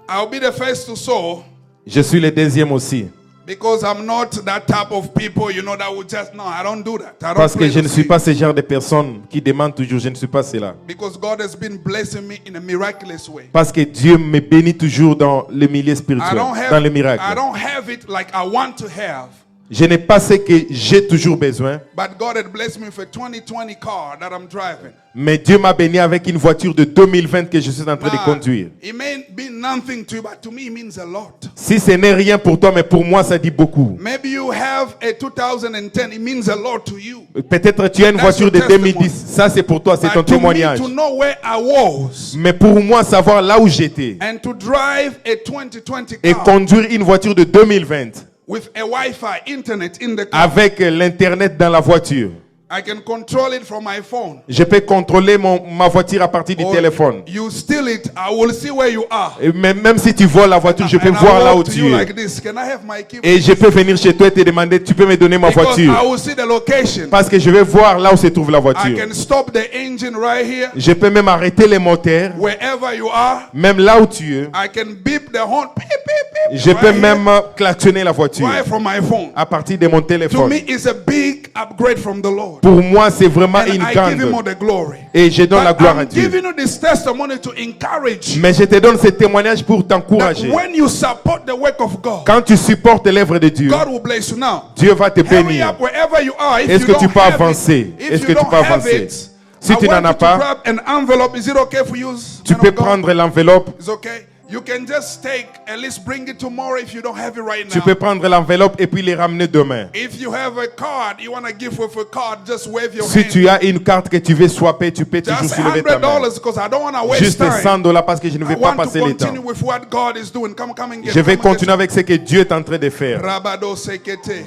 S1: I'll be the first to sow
S2: Je suis le deuxième aussi.
S1: because I'm not that type of people, that would just no. I don't do that. I don't
S2: Parce que
S1: play
S2: je
S1: the
S2: ne suis
S1: seed.
S2: pas ce genre de personne qui demande toujours. Je ne suis pas cela.
S1: Because God has been blessing me in a miraculous way.
S2: Parce que Dieu me bénit toujours dans le milieu
S1: I
S2: spirituel,
S1: don't
S2: dans le miracle.
S1: have it like I want to have.
S2: Je n'ai pas ce que j'ai toujours besoin.
S1: But God had blessed me with a 2020 car that I'm driving.
S2: Mais Dieu m'a béni avec une voiture de 2020 que je suis en train de conduire.
S1: It may be nothing to you, but to me it means a lot.
S2: Si ce n'est rien pour toi, mais pour moi, ça dit beaucoup.
S1: Maybe you have a 2010, it means a lot to you.
S2: Peut-être tu as une
S1: That's
S2: voiture de
S1: your testimony.
S2: 2010. Ça, c'est pour toi, c'est ton
S1: But to me,
S2: témoignage.
S1: to know where I was
S2: Mais pour moi, savoir là où j'étais
S1: and to drive a 2020
S2: et
S1: car
S2: conduire une voiture de 2020
S1: with a Wi-Fi internet in the car,
S2: avec l'Internet dans la voiture.
S1: I can control it from my phone.
S2: Je peux contrôler ma voiture à partir du
S1: Or
S2: téléphone.
S1: you steal it, I will see where you are.
S2: Et même si tu voles la voiture, je peux
S1: And I
S2: voir là où
S1: walk to
S2: tu
S1: you
S2: es.
S1: like this. Can I have my key?
S2: Et je peux venir chez toi et te demander, tu peux me donner ma
S1: Because I
S2: voiture.
S1: will see the location.
S2: Parce que je vais voir là où se trouve la
S1: I
S2: voiture.
S1: can stop the engine right here,
S2: Je peux même arrêter les moteurs,
S1: wherever you are.
S2: même là où tu es.
S1: I can beep the horn. Beep, beep, beep,
S2: Je peux
S1: right
S2: même klaxonner la voiture
S1: here, right from my phone.
S2: à partir de mon
S1: To
S2: téléphone.
S1: me, it's a big upgrade from the Lord.
S2: Pour moi, c'est vraiment
S1: And
S2: une
S1: I give him all
S2: grande.
S1: the glory.
S2: Et je donne la
S1: But
S2: gloire à
S1: I'm
S2: Dieu.
S1: giving you this testimony to encourage you
S2: Mais je te donne ce témoignage pour
S1: that
S2: t'encourager.
S1: when you support the work of God,
S2: Quand tu supportes l'œuvre de Dieu,
S1: God will bless you now.
S2: Dieu va te
S1: Hurry
S2: bénir.
S1: up wherever you are. If
S2: Est-ce
S1: you
S2: que
S1: don't
S2: tu peux
S1: have
S2: avancer?
S1: it, if
S2: Est-ce
S1: you
S2: que tu
S1: don't
S2: peux
S1: have
S2: avancer?
S1: it,
S2: Si
S1: I
S2: tu
S1: want
S2: n'en as
S1: you to
S2: pas,
S1: grab an envelope. Is it okay for you?
S2: tu
S1: man
S2: peux
S1: of God?
S2: prendre l'enveloppe.
S1: It's okay. You can just take, at least bring it tomorrow if you don't have it right
S2: Tu
S1: now.
S2: peux prendre l'enveloppe et puis les ramener demain.
S1: If you have a card, you want to give with a card, just wave your
S2: Si
S1: hand.
S2: tu as une carte que tu veux swapper, tu peux toujours
S1: Just
S2: soulever ta main.
S1: $100 because I don't want to waste
S2: Juste
S1: time.
S2: $100 parce que je ne
S1: I
S2: vais pas
S1: want to
S2: passer le temps.
S1: continue with what God is doing. Come and get
S2: Je vais
S1: come and
S2: continuer avec ce que Dieu est en train de faire.
S1: Rabado sekete.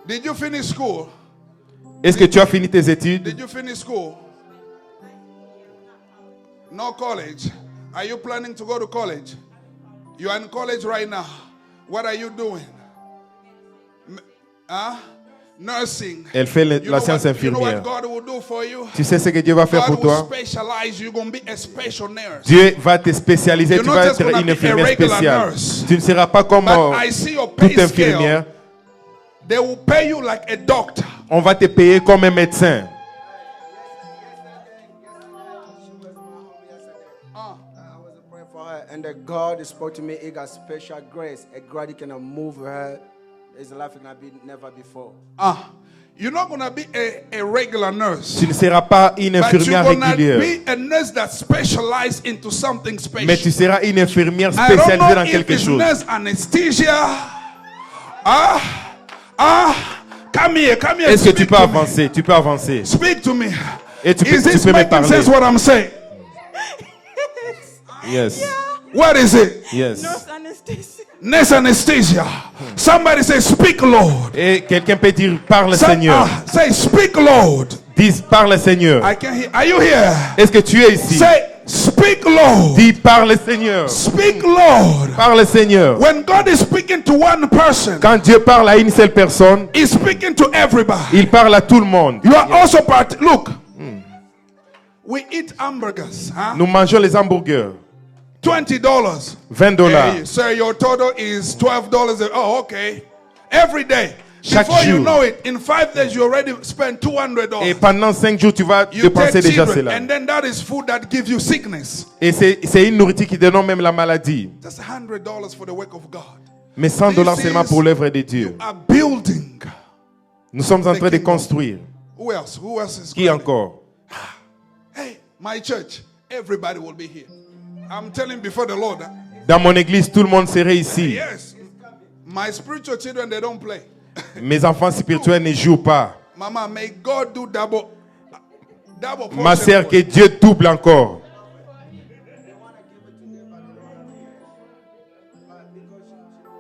S1: Did you finish school?
S2: Est-ce que tu as fini tes études?
S1: Did you finish school? No college. Are you planning to go to college? You are in college right now. What are you doing? Nursing.
S2: Elle fait
S1: You
S2: la
S1: know
S2: science
S1: what, you know what
S2: infirmière.
S1: God will do for you?
S2: Tu sais ce que Dieu va faire pour
S1: God will
S2: toi?
S1: specialize. You're going to be a special nurse.
S2: Dieu va te spécialiser,
S1: You're
S2: tu
S1: not
S2: vas
S1: just
S2: être
S1: gonna
S2: une
S1: be a
S2: infirmière
S1: regular
S2: spéciale.
S1: nurse.
S2: Tu ne seras pas comme
S1: But I see your pay
S2: toute infirmière.
S1: scale. They will pay you like a doctor.
S2: On va te payer comme un médecin.
S3: I was praying for her, and God spoke to me. He got special grace. A God, He can move her. His life can be never before.
S1: You're not going to be a regular nurse.
S2: Tu ne seras pas une
S1: But you're
S2: infirmière
S1: going to
S2: régulière.
S1: be a nurse that specializes into something special.
S2: Mais tu seras une infirmière
S1: I don't
S2: spécialisée
S1: know
S2: dans
S1: if
S2: quelque
S1: it's
S2: chose.
S1: nurse anesthesia. Come here.
S2: Est-ce que tu
S1: Speak
S2: peux
S1: to me.
S2: avancer? Tu peux avancer.
S1: Speak to me.
S2: Et tu
S1: Is this
S2: peux me
S1: making
S2: parler.
S1: sense what I'm saying?
S2: Yes.
S1: What is it?
S2: Yes.
S1: Nurse anesthesia. Somebody say, speak, Lord.
S2: Et quelqu'un peut dire, parle Seigneur.
S1: Say, speak, Lord.
S2: Dis, parle Seigneur.
S1: I can hear. Are you here?
S2: Est-ce que tu es ici?
S1: Say, speak, Lord.
S2: Dis, parle Seigneur.
S1: Speak, Lord.
S2: Parle Seigneur.
S1: When God is speaking to one person,
S2: Quand Dieu parle à une seule personne,
S1: He's speaking to everybody.
S2: il parle à tout le monde.
S1: You are also part. Look, we eat hamburgers. Huh?
S2: Nous mangeons les hamburgers.
S1: $20.
S2: $20.
S1: Hey, sir, your total is $12. Oh, okay. Every day.
S2: Chaque
S1: Before you
S2: jour.
S1: know it, in 5 days you already spent $200.
S2: Et pendant 5 jours, tu vas
S1: You
S2: dépenser
S1: take
S2: déjà
S1: children,
S2: cela.
S1: and then that is food that gives you sickness.
S2: Et c'est une nourriture qui donne même la maladie.
S1: Just $100 for the work of God.
S2: Mais $100
S1: This
S2: seulement
S1: is-
S2: pour l'œuvre de Dieu.
S1: You are building.
S2: Nous sommes en
S1: the
S2: train de
S1: kingdom.
S2: construire.
S1: Who else? Who else is
S2: Qui
S1: grabbing?
S2: encore?
S1: Hey, my church, everybody will be here. I'm telling before the Lord.
S2: Dans mon église, tout le monde serait ici.
S1: Yes. My spiritual children, they don't play.
S2: Mes enfants spirituels ne jouent pas.
S1: Mama, may God do double
S2: Ma
S1: portion
S2: sœur,
S1: for
S2: que
S1: you.
S2: Dieu double encore.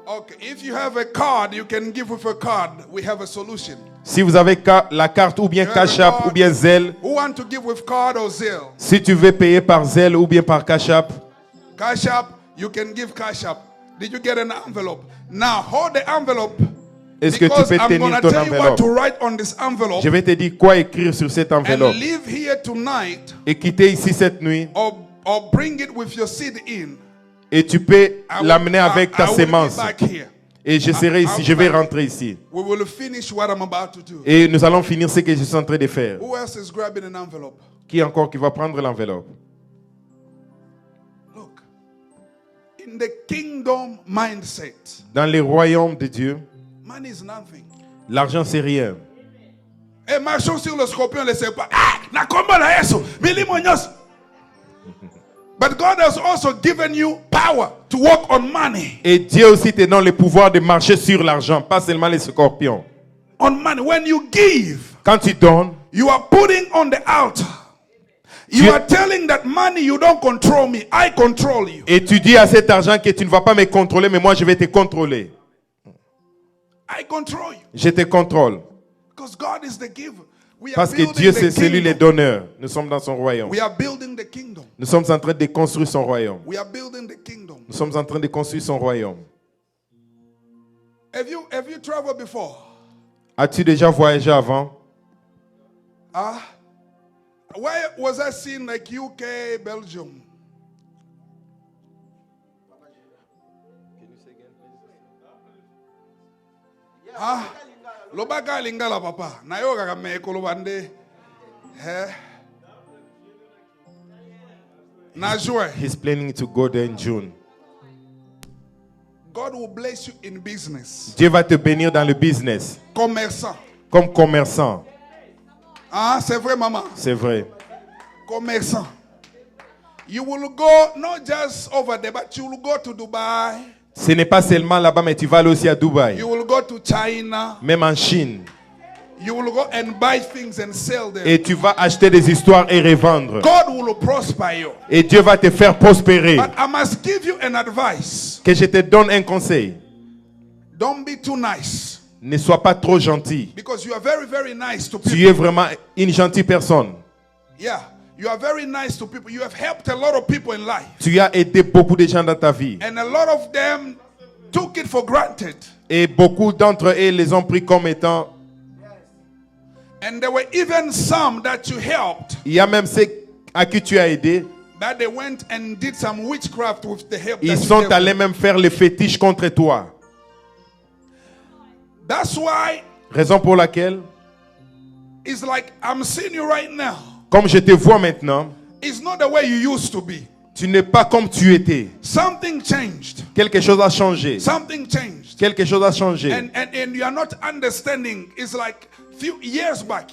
S1: Okay, if you have a card, you can give with a card. We have a solution.
S2: Si vous avez la carte ou bien Cash App ou bien Zelle,
S1: Who want to give with card or Zelle?
S2: si tu veux payer par Zelle ou bien par Cash App,
S1: Cash App, you can give Cash App. Did you get an envelope? Now hold the envelope.
S2: est-ce que tu
S1: Because
S2: peux
S1: I'm
S2: tenir
S1: going to
S2: ton
S1: tell you what to
S2: enveloppe?
S1: write on this envelope
S2: Je vais te dire quoi écrire sur cette
S1: and
S2: enveloppe.
S1: leave here tonight
S2: Et quitter ici cette nuit.
S1: or bring it with your seed in.
S2: Et tu peux
S1: I will-
S2: l'amener avec ta
S1: I will be
S2: sémence.
S1: back here.
S2: Et je serai ici, je vais rentrer ici.
S1: We will finish what I'm about to do.
S2: Et nous allons finir ce que je suis en train de faire.
S1: Who else is grabbing an envelope?
S2: Qui encore qui va prendre l'enveloppe?
S1: Look, in the kingdom mindset,
S2: Dans les royaumes de Dieu,
S1: money is nothing.
S2: l'argent c'est rien.
S1: Et marchons sur le scorpion, le serpent. Ah, na komba la Yesu, milimo nyos. But God has also given you power to walk on money.
S2: Et Dieu aussi te donne le pouvoir de marcher sur l'argent, pas seulement les scorpions.
S1: On money. When you give,
S2: Quand tu donnes,
S1: you are putting on the altar. You
S2: Dieu-
S1: are telling that money, you don't control me. I control you.
S2: et tu dis à cet argent que tu ne vas pas me contrôler, mais moi je vais te contrôler.
S1: I control you.
S2: Je te contrôle.
S1: Because God is the giver. We are
S2: Parce que
S1: building
S2: Dieu
S1: the
S2: c'est celui le
S1: kingdom.
S2: donneur. Nous sommes dans son royaume.
S1: We are building the kingdom.
S2: Nous sommes en train de construire son royaume.
S1: We are building the kingdom.
S2: Nous sommes en train de construire son royaume.
S1: Have you traveled before?
S2: As-tu déjà voyagé avant?
S1: Where was I seen like UK, Belgium? Lobaga lingala papa. Na yoga kameko lobande. Na joie.
S2: He's planning to go there in June.
S1: God will bless you in business.
S2: Dieu va te bénir dans le business,
S1: Commerçant.
S2: comme commerçant.
S1: Ah, c'est vrai, maman.
S2: C'est vrai.
S1: Commerçant. You will go not just over there, but you will go to Dubai.
S2: Ce n'est pas seulement là-bas, mais tu vas aller aussi à Dubaï.
S1: You will go to China.
S2: Même en Chine.
S1: You will go and buy things and sell them.
S2: Et tu vas acheter des histoires et revendre.
S1: God will prosper you.
S2: Et Dieu va te faire prospérer.
S1: But I must give you an advice.
S2: Que je te donne un conseil.
S1: Don't be too nice.
S2: Ne sois pas trop gentil.
S1: Because you are very, very nice to people.
S2: Tu es vraiment une gentille personne.
S1: Yeah. You are very nice to people. You have helped a lot of people in life.
S2: Tu as aidé beaucoup de gens dans ta vie.
S1: And a lot of them took it for granted.
S2: Et beaucoup d'entre eux les ont pris comme étant.
S1: And there were even some that you helped.
S2: Il y a même ceux à qui tu as aidé.
S1: That they went and did some witchcraft with the help.
S2: Ils
S1: that you
S2: sont
S1: gave
S2: allés
S1: them.
S2: même faire le fétiche contre toi.
S1: That's why
S2: Raison pour laquelle,
S1: it's like I'm seeing you right now.
S2: comme je te vois maintenant,
S1: It's not the way you used to be.
S2: tu n'es pas comme tu étais.
S1: Something changed.
S2: Quelque chose a changé.
S1: Something changed.
S2: Quelque chose a changé.
S1: And you are not understanding. It's like few years back.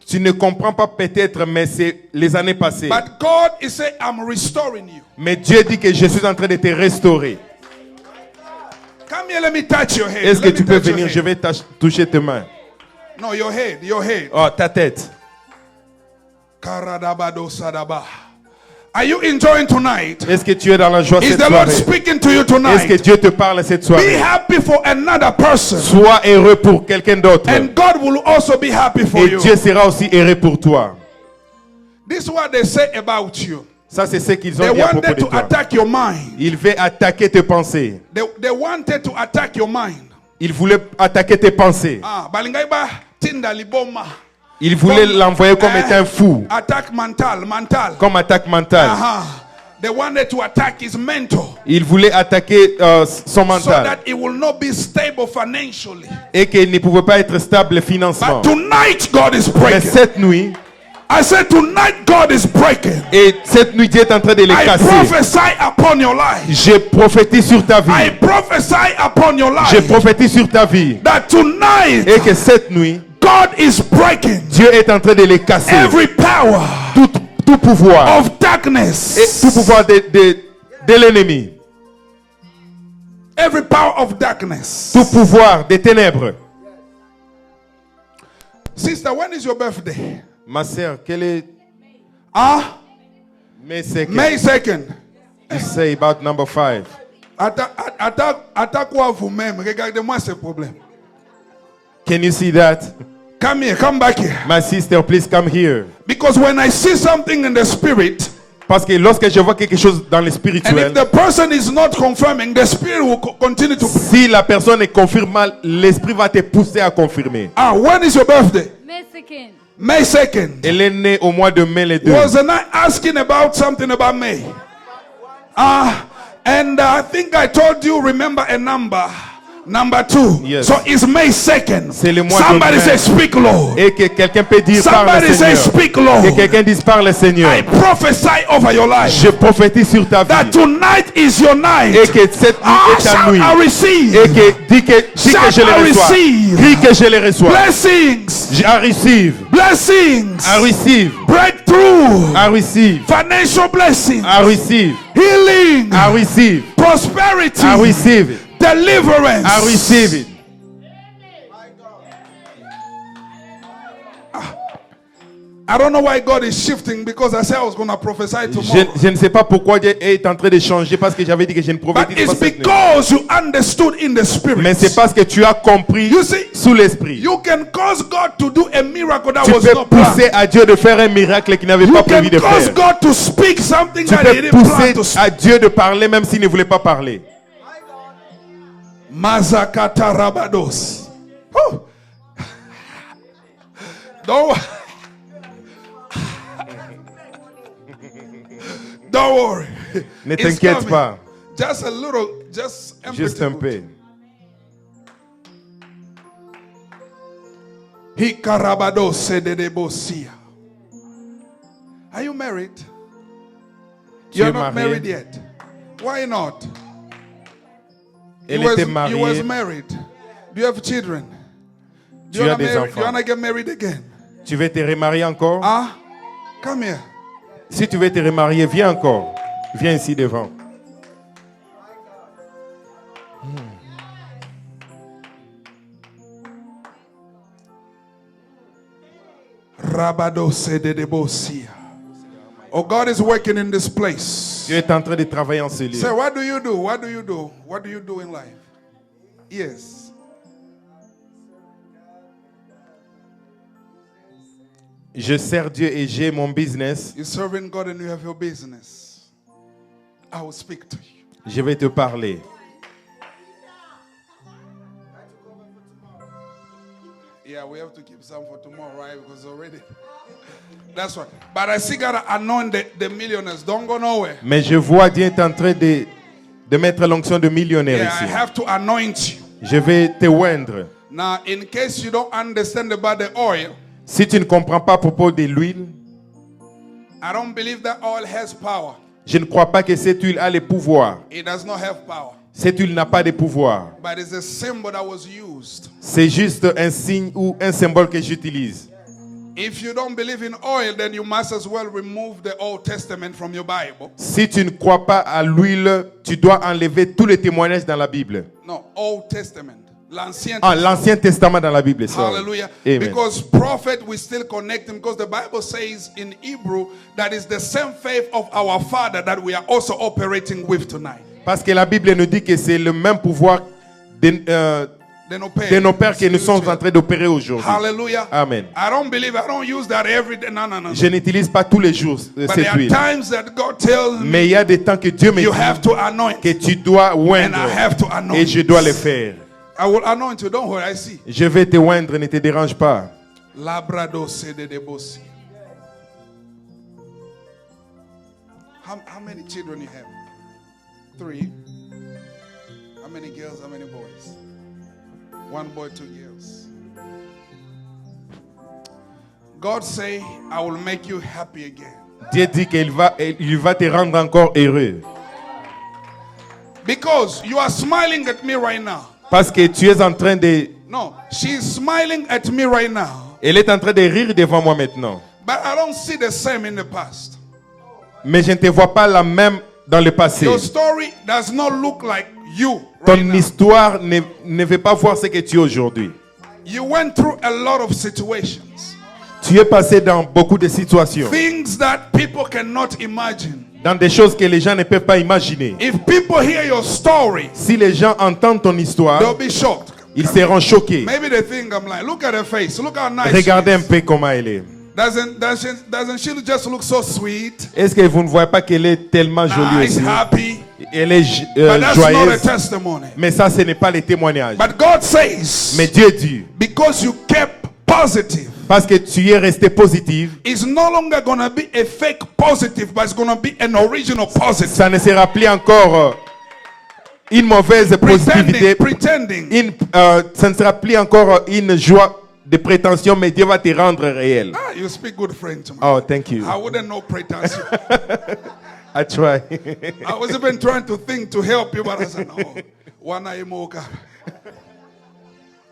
S2: Tu ne comprends pas peut-être, mais c'est les années passées.
S1: But God is saying, I'm restoring you.
S2: Mais Dieu dit que je suis en train de te restaurer.
S1: Come here, let me touch your head.
S2: Est-ce que
S1: Let
S2: tu
S1: me
S2: peux
S1: touch your
S2: venir?
S1: head.
S2: Je vais toucher tes mains.
S1: No, your head, your head.
S2: Oh, ta tête.
S1: Karadabado sadaba. Are you enjoying tonight?
S2: Est-ce que tu es dans la joie
S1: Is
S2: cette
S1: the Lord
S2: soirée?
S1: speaking to you
S2: Est-ce que
S1: tonight?
S2: Dieu te parle cette
S1: Be
S2: soirée?
S1: happy for another person.
S2: Sois heureux pour quelqu'un d'autre.
S1: And God will also be happy for
S2: Et
S1: you.
S2: Dieu sera aussi heureux pour toi.
S1: This is what they say about you.
S2: Ça, c'est ce qu'ils ont
S1: They
S2: dit à propos
S1: wanted
S2: de
S1: to
S2: toi.
S1: attack your mind.
S2: Il veut attaquer tes pensées.
S1: They wanted to attack your mind.
S2: Il voulait attaquer tes pensées.
S1: Ah, balingaiba tinda liboma.
S2: Il voulait l'envoyer comme étant un fou.
S1: Attack mental.
S2: Comme attaque mentale.
S1: They wanted to attack his mental.
S2: Il voulait attaquer son
S1: So
S2: mental.
S1: that it will not be stable financially.
S2: Et qu'il ne pouvait pas être stable financièrement.
S1: But tonight God is
S2: Mais
S1: breaking.
S2: cette nuit,
S1: I said tonight God is breaking.
S2: et cette nuit, Dieu est en train de les
S1: I
S2: casser.
S1: prophesy upon your life.
S2: Je prophétise sur ta
S1: I
S2: vie.
S1: prophesy upon your
S2: Je
S1: life.
S2: prophétise sur ta vie.
S1: That tonight
S2: Et que cette nuit,
S1: God is breaking
S2: Dieu est en train de les casser.
S1: every power
S2: Tout pouvoir.
S1: of darkness.
S2: Et tout pouvoir de l'ennemi.
S1: Every power of darkness.
S2: Tout pouvoir des ténèbres.
S1: Sister, when is your birthday?
S2: Ma sœur, quel est
S1: May
S2: May
S1: 2nd.
S2: You say about number 5.
S1: Attaque-moi vous-même. Regardez-moi ce problème.
S2: Can you see that?
S1: Come here, come back here.
S2: My sister, please come here.
S1: Because when I see something in the spirit,
S2: Parce que lorsque je vois quelque chose dans le
S1: and if
S2: spirituel,
S1: the person is not confirming, the spirit will continue to.
S2: si la personne ne confirme mal, l'esprit va te pousser à confirmer.
S1: When is your birthday?
S4: May 2nd.
S1: May 2nd.
S2: Elle est née au mois de mai le 2.
S1: Wasn't I asking about something about May? And I think I told you, remember a number. Number 2.
S2: Yes.
S1: So it's May 2nd.
S2: C'est le mois
S1: Somebody
S2: de
S1: say,
S2: mai.
S1: speak, Lord.
S2: Et que quelqu'un peut dire par le
S1: Somebody say,
S2: Seigneur.
S1: speak, Lord.
S2: Que quelqu'un dise par le Seigneur.
S1: I prophesy over your life
S2: Je prophétise sur ta
S1: that
S2: vie.
S1: tonight is your night.
S2: Et que cette nuit est ta
S1: Shout,
S2: nuit.
S1: I receive.
S2: Et que dis que je
S1: Shout,
S2: les
S1: I
S2: reçois.
S1: receive.
S2: Crie que je les reçois.
S1: Blessings.
S2: I receive.
S1: Blessings.
S2: I receive.
S1: Breakthrough.
S2: I receive.
S1: Financial blessings.
S2: I receive.
S1: Healing.
S2: I receive.
S1: Prosperity.
S2: I receive it.
S1: Deliverance.
S2: I receive it.
S1: I don't know why God is shifting, because I said I was going to prophesy tomorrow.
S2: Je ne sais pas pourquoi Dieu est en train de changer, parce que j'avais dit que je ne
S1: But
S2: prophétise pas
S1: it's
S2: cette nuit.
S1: because you understood in the spirit.
S2: Mais c'est parce que tu as compris
S1: You see,
S2: sous l'esprit.
S1: you can cause God to do a miracle that
S2: Tu
S1: was
S2: peux
S1: not planned.
S2: pousser à Dieu de faire un miracle qu'il n'avait
S1: You
S2: pas
S1: can
S2: prévu de
S1: cause
S2: faire.
S1: God to speak something
S2: Tu
S1: that he
S2: peux
S1: didn't plan
S2: pousser
S1: to speak.
S2: à Dieu de parler même s'il ne voulait pas parler.
S1: Mazakata rabados. Oh. Don't worry.
S2: Ne
S1: It's
S2: t'inquiète
S1: coming.
S2: pas.
S1: Just a little, just
S2: Juste un peu.
S1: Are you married?
S2: Tu
S1: You're
S2: es
S1: not
S2: marié.
S1: married yet. Why not?
S2: Elle
S1: You
S2: était
S1: was
S2: mariée.
S1: married. Do you have children? Do
S2: Tu as des enfants.
S1: you wanna get married again?
S2: Tu veux te remarier encore?
S1: Come here.
S2: Si tu veux te remarier, viens encore. Viens ici devant.
S1: Rabado sededebosia. Oh, God is working in this place.
S2: Dieu est en train de travailler en ce lieu.
S1: Say, what do you do? What do you do? What do you do in life? Yes.
S2: Je sers Dieu et j'ai mon business.
S1: You're serving God and you have your business. I will speak to you.
S2: Je vais te parler.
S1: Yeah, we have to keep some for tomorrow, right? Because already. That's right. But I still gotta anoint the millionaires. Don't go nowhere.
S2: Mais je vois Dieu est en train de mettre l'onction de millionnaire
S1: Yeah, I
S2: ici.
S1: have to anoint you.
S2: Je vais te oindre.
S1: Now, in case you don't understand about the oil,
S2: Si tu ne comprends pas à propos de l'huile,
S1: I don't believe that oil has power.
S2: je ne crois pas que cette huile a le pouvoir.
S1: It does not have power.
S2: Cette huile n'a pas de pouvoir.
S1: But it's a symbol that was used.
S2: C'est juste un signe ou un symbole que j'utilise.
S1: If you don't believe in oil, then you must as well remove the Old Testament from your Bible.
S2: Si tu ne crois pas à l'huile, tu dois enlever tous les témoignages dans la Bible.
S1: No, Old Testament. L'Ancien
S2: Ah,
S1: Testament.
S2: l'Ancien Testament dans la Bible. sorry.
S1: Hallelujah.
S2: Amen.
S1: Because prophet, we still connect him because the Bible says in Hebrew that is the same faith of our Father that we are also operating with tonight.
S2: Parce que la Bible nous dit que c'est le même pouvoir de nos pères que nous sommes en train d'opérer aujourd'hui.
S1: Hallelujah.
S2: Amen.
S1: I don't use that every day. No.
S2: Je n'utilise pas tous les jours
S1: But
S2: cette
S1: there are
S2: huile.
S1: times that God tells me
S2: Mais il y a des temps que Dieu me
S1: you
S2: dit
S1: have to anoint.
S2: que tu dois
S1: And
S2: oindre.
S1: I have to anoint.
S2: Et je dois le faire.
S1: I will anoint you. Don't worry, I see.
S2: Je vais te oindre, ne te dérange pas.
S1: Labrado sede de bosi. How many children you have? 3. How many girls? How many boys? 1 boy, 2 girls. God say, I will make you happy again.
S2: Dieu dit qu'il va te rendre encore heureux.
S1: Because you are smiling at me right now.
S2: Parce que tu es en train de...
S1: No, she's smiling at me right now.
S2: Elle est en train de rire devant moi maintenant.
S1: But I don't see the same in the past.
S2: Mais je ne te vois pas la même dans le passé.
S1: Your story does not look like you right
S2: Ton
S1: now.
S2: histoire ne veut pas voir ce que tu es aujourd'hui.
S1: You went through a lot of situations.
S2: Tu es passé dans beaucoup de situations.
S1: Things that people cannot imagine.
S2: Dans des choses que les gens ne peuvent pas imaginer.
S1: If people hear your story,
S2: Si les gens entendent ton histoire,
S1: they'll be shocked.
S2: ils seront choqués.
S1: Maybe they think I'm lying. Look at her face. Look how nice
S2: Regardez
S1: she
S2: un
S1: is.
S2: peu comment elle est.
S1: Doesn't she just look so sweet?
S2: Est-ce que vous ne voyez pas qu'elle est tellement jolie
S1: Nice,
S2: aussi?
S1: happy.
S2: Elle est
S1: But that's not a
S2: joyeuse.
S1: testimony.
S2: Mais ça, ce n'est pas les témoignages.
S1: But God says,
S2: Mais Dieu dit,
S1: because you kept positive,
S2: parce que tu es resté positive,
S1: it's no longer going to be a fake positive, but it's going to be an original positive.
S2: ça ne sera plus encore une mauvaise positivité.
S1: Pretending.
S2: Ça ne sera plus encore une joie de prétention, mais Dieu va te rendre réel.
S1: Ah, you speak good French. Man.
S2: Oh, thank you.
S1: I wouldn't know pretension.
S2: I try.
S1: I was even trying to think to help you, but I said, no.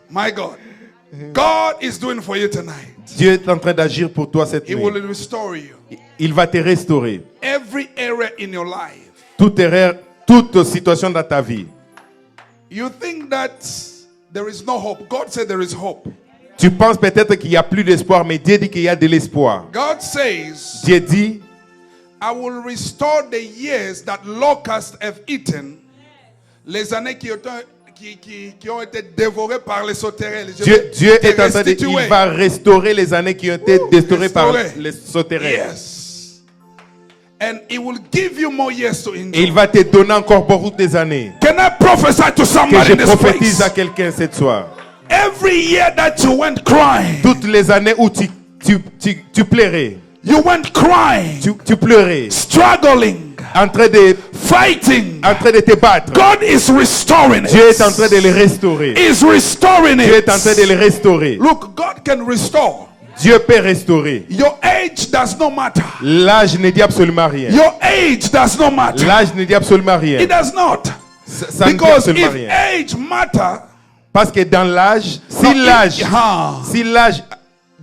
S1: My God. God is doing for you tonight.
S2: Dieu est en train d'agir pour toi cette
S1: He will
S2: nuit.
S1: restore you.
S2: Il va te restaurer.
S1: Every area in your life.
S2: Toute erreur, toute situation dans ta vie.
S1: You think that there is no hope. God said there is hope.
S2: Tu penses peut-être qu'il n'y a plus d'espoir, mais Dieu dit qu'il y a de l'espoir.
S1: God says,
S2: Dieu dit,
S1: I will restore the years that locusts have eaten. Les années qui ont été dévorées par les sauterelles. Je vais
S2: Dieu
S1: te
S2: est en train de...
S1: restituer.
S2: Il va restaurer les années qui ont été dévorées par
S1: restaurer.
S2: les sauterelles.
S1: Yes. And he will give you more years to
S2: Et
S1: enjoy.
S2: il va te donner encore beaucoup des années.
S1: Can I prophesy to
S2: Que
S1: somebody
S2: je
S1: in this
S2: prophétise
S1: place?
S2: à quelqu'un cette soir.
S1: Every year that you went crying,
S2: Toutes les années où tu pleurais.
S1: you went crying,
S2: Tu pleurais.
S1: struggling,
S2: En train de
S1: fighting.
S2: te battre.
S1: God is restoring
S2: Dieu est en
S1: it.
S2: train de le restaurer.
S1: Is restoring
S2: Dieu est en train de
S1: it.
S2: le restaurer.
S1: Look, God can restore.
S2: Dieu peut restaurer.
S1: Your age does not matter.
S2: L'âge ne dit absolument rien.
S1: Your age does not matter.
S2: L'âge ne dit absolument rien.
S1: It does not.
S2: Ça ne dit
S1: Because
S2: absolument
S1: if
S2: rien.
S1: age matter,
S2: Parce que dans l'âge,
S1: no,
S2: si l'âge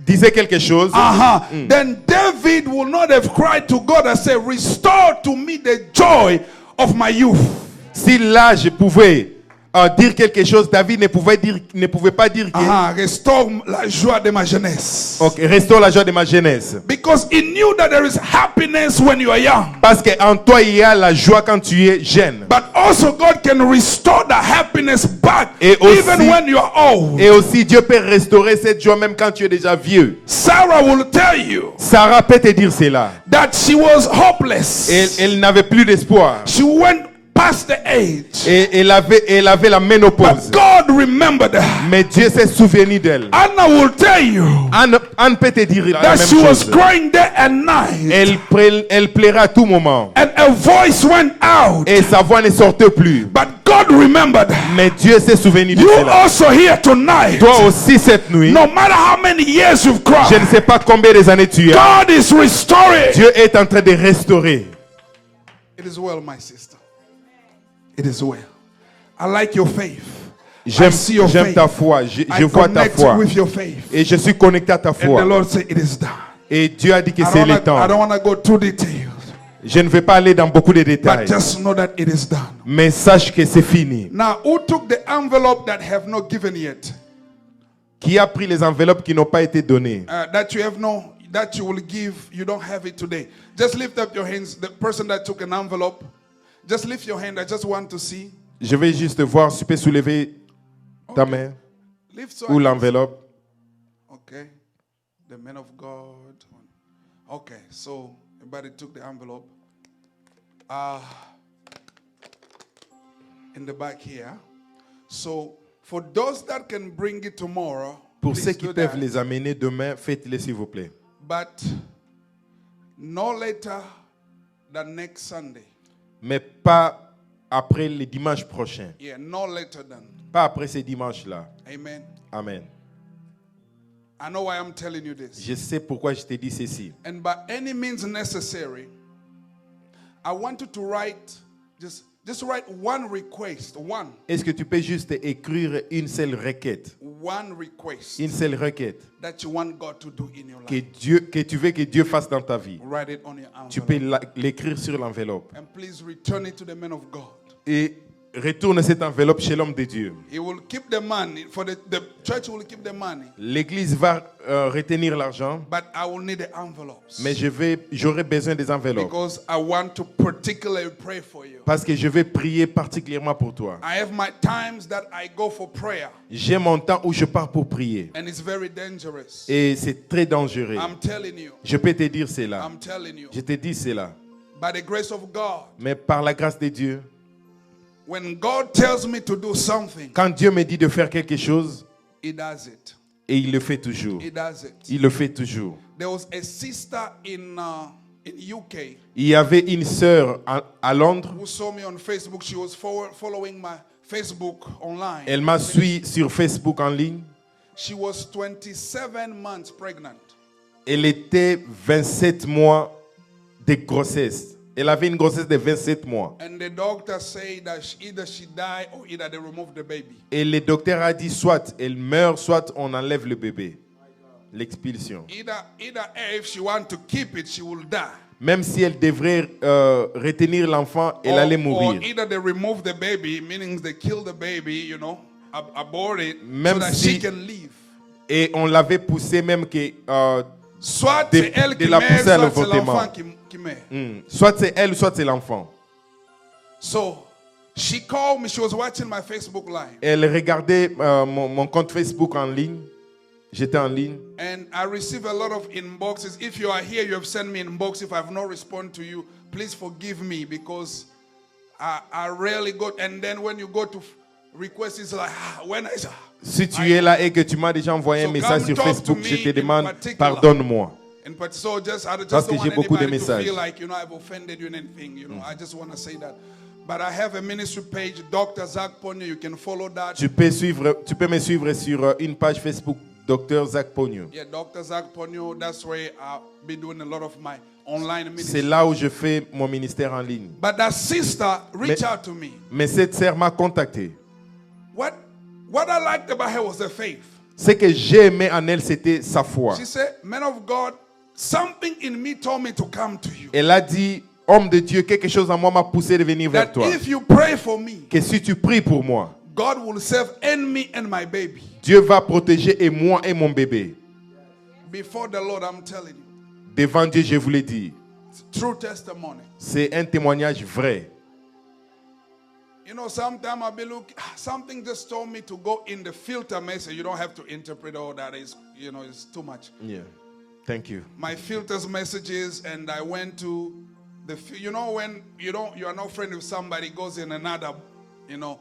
S2: disait quelque chose,
S1: then David will not have cried to God and say, restore to me the joy of my youth.
S2: si là je pouvais dire quelque chose, David ne pouvait pas dire que
S1: Restore la joie de ma jeunesse.
S2: ok, restaure la joie de ma jeunesse.
S1: Because he knew that there is happiness when you are young.
S2: Parce qu'en toi il y a la joie quand tu es jeune.
S1: But also God can restore the happiness back
S2: Et aussi-
S1: even when you are old.
S2: Et aussi Dieu peut restaurer cette joie même quand tu es déjà vieux.
S1: Sarah will tell you
S2: Sarah peut te dire cela.
S1: that she was hopeless.
S2: Elle n'avait plus d'espoir.
S1: She went past the age.
S2: Et elle avait la ménopause.
S1: But God remembered her.
S2: Mais Dieu s'est souvenu d'elle.
S1: Anna will tell you
S2: Anne peut te dire la
S1: that
S2: même
S1: she was
S2: chose.
S1: crying day and night.
S2: Elle plairait à tout moment.
S1: And her voice went out.
S2: Et sa voix ne sortait plus.
S1: But God remembered her.
S2: Mais Dieu s'est souvenu de
S1: You
S2: cela.
S1: also here tonight.
S2: Toi aussi cette nuit,
S1: No matter how many years you've
S2: je
S1: cried,
S2: ne sais pas combien des années tu as.
S1: God is restoring.
S2: Dieu est en train de restaurer.
S1: It is well, my sister. It is well. I like your faith. I
S2: J'aime
S1: see your faith.
S2: ta foi. Je
S1: I
S2: vois ta
S1: connect
S2: foi.
S1: with your faith.
S2: Et je suis connecté à ta
S1: And the
S2: foi.
S1: Lord said, it is done.
S2: Et Dieu a dit que
S1: I
S2: c'est le temps.
S1: don't want to go too detailed,
S2: Je ne vais pas aller dans beaucoup de
S1: but
S2: détails.
S1: just know that it is done.
S2: Mais sache que c'est fini.
S1: Now, who took the envelope that have not given yet?
S2: Qui a pris les enveloppes qui n'ont pas été données?
S1: That you will give, you don't have it today. Just lift up your hands. The person that took an envelope, just lift your hand. I just want to see.
S2: Je vais juste voir si tu peux soulever ta main
S1: Lift so
S2: ou
S1: I can
S2: l'enveloppe.
S1: see. Okay. The man of God. Okay, so everybody took the envelope. In the back here. So for those that can bring it tomorrow,
S2: Pour
S1: please
S2: ceux qui
S1: do
S2: peuvent
S1: that.
S2: les amener demain, faites-les s'il vous plaît.
S1: But no later than next Sunday.
S2: Mais pas après le dimanche prochain.
S1: Yeah, no later than.
S2: Pas après ce dimanche-là.
S1: Amen.
S2: Amen.
S1: I know why I'm telling you this.
S2: Je sais pourquoi je te dis ceci.
S1: And by any means necessary, I want you to write, just write one request, one
S2: Est-ce que tu peux juste écrire une seule requête?
S1: request
S2: Une seule requête
S1: that you want God to do in your
S2: que
S1: life.
S2: tu veux que Dieu fasse dans ta vie.
S1: Write it on your
S2: Tu peux
S1: envelope.
S2: l'écrire sur l'enveloppe.
S1: And please return it to the man of God.
S2: Et retourne cette enveloppe chez l'homme de Dieu.
S1: He will keep the money, for the church will keep the money,
S2: L'église va retenir l'argent,
S1: but I will need the envelopes.
S2: mais j'aurai besoin des enveloppes.
S1: Because I want to particularly pray for you.
S2: Parce que je vais prier particulièrement pour toi.
S1: I have my times that I go for prayer,
S2: J'ai mon temps où je pars pour prier.
S1: and it's very dangerous.
S2: Et c'est très dangereux.
S1: I'm telling you.
S2: Je peux te dire cela.
S1: I'm telling you.
S2: Je te dis cela.
S1: By the grace of God,
S2: Mais par la grâce de Dieu,
S1: when God tells me to do something,
S2: quand Dieu me dit de faire quelque chose,
S1: He does it.
S2: et il le fait toujours.
S1: He does it.
S2: Il le fait toujours.
S1: There was a sister in UK
S2: Il y avait une sœur à Londres.
S1: who saw me on Facebook. She was following my Facebook online.
S2: Elle m'a suivi sur Facebook en ligne.
S1: She was 27 months pregnant.
S2: Elle était 27 mois de grossesse. Elle avait une grossesse de 27 mois.
S1: And the doctor said that either she died or either they remove the baby.
S2: Et le docteur a dit soit elle meurt, soit on enlève le bébé. L'expulsion.
S1: Either if she want to keep it, she will die.
S2: Même si elle devrait retenir l'enfant, elle allait
S1: Or
S2: mourir.
S1: either they remove the baby, meaning they kill the baby, you know, abort it,
S2: Même
S1: so that
S2: si-
S1: she can live.
S2: Et on l'avait poussé même que
S1: Soit
S2: de-
S1: c'est elle
S2: de
S1: qui
S2: la
S1: meurt,
S2: pousser à
S1: soit c'est
S2: l'avortement.
S1: l'enfant qui meurt.
S2: soit c'est elle, soit c'est l'enfant.
S1: So she called me. She was watching my Facebook live,
S2: Elle regardait mon compte Facebook en ligne. J'étais en ligne.
S1: and I received a lot of inboxes. If you are here, you have sent me inbox. If I have not responded to you, please forgive me because I rarely go. And then when you go to request, it's like when I.
S2: Si tu es là et que tu m'as déjà envoyé un
S1: So
S2: message
S1: come
S2: sur
S1: talk to
S2: Facebook,
S1: me
S2: je te
S1: in
S2: demande
S1: particular.
S2: pardonne-moi.
S1: And but so just I just
S2: Parce que
S1: don't
S2: j'ai
S1: want
S2: beaucoup de
S1: anybody to
S2: messages.
S1: feel like I've offended you in anything. I just want to say that. But I have a ministry page, Dr. Zach Ponyo. You can follow that.
S2: Tu peux me suivre sur une page Facebook, Dr. Zach Pogno.
S1: Yeah, Dr. Zach Ponyo. That's where I'll be doing a lot of my online
S2: C'est
S1: ministry.
S2: là où je fais mon ministère en ligne.
S1: But that sister reached
S2: Mais-
S1: out to me.
S2: Mais cette sœur m'a contacté.
S1: What I liked about her was the faith.
S2: Ce que j'ai aimé en elle, c'était sa foi.
S1: She said, man of God, something in me told me to come to you.
S2: Elle a dit, homme de Dieu, quelque chose en moi m'a poussé de venir vers
S1: That
S2: toi.
S1: if you pray for me,
S2: Que si tu pries pour moi,
S1: God will save and me and my baby.
S2: Dieu va protéger et moi et mon bébé.
S1: Before the Lord, I'm telling you.
S2: Devant Dieu, je vous l'ai dit.
S1: It's true testimony.
S2: C'est un témoignage vrai.
S1: You know, sometimes I'll be looking, something just told me to go in the filter message. You don't have to interpret all that. It's, you know, it's too much.
S2: Yeah. Thank you.
S1: My filters messages, and I went to the, you know, when you are not friend with somebody, goes in another, you know.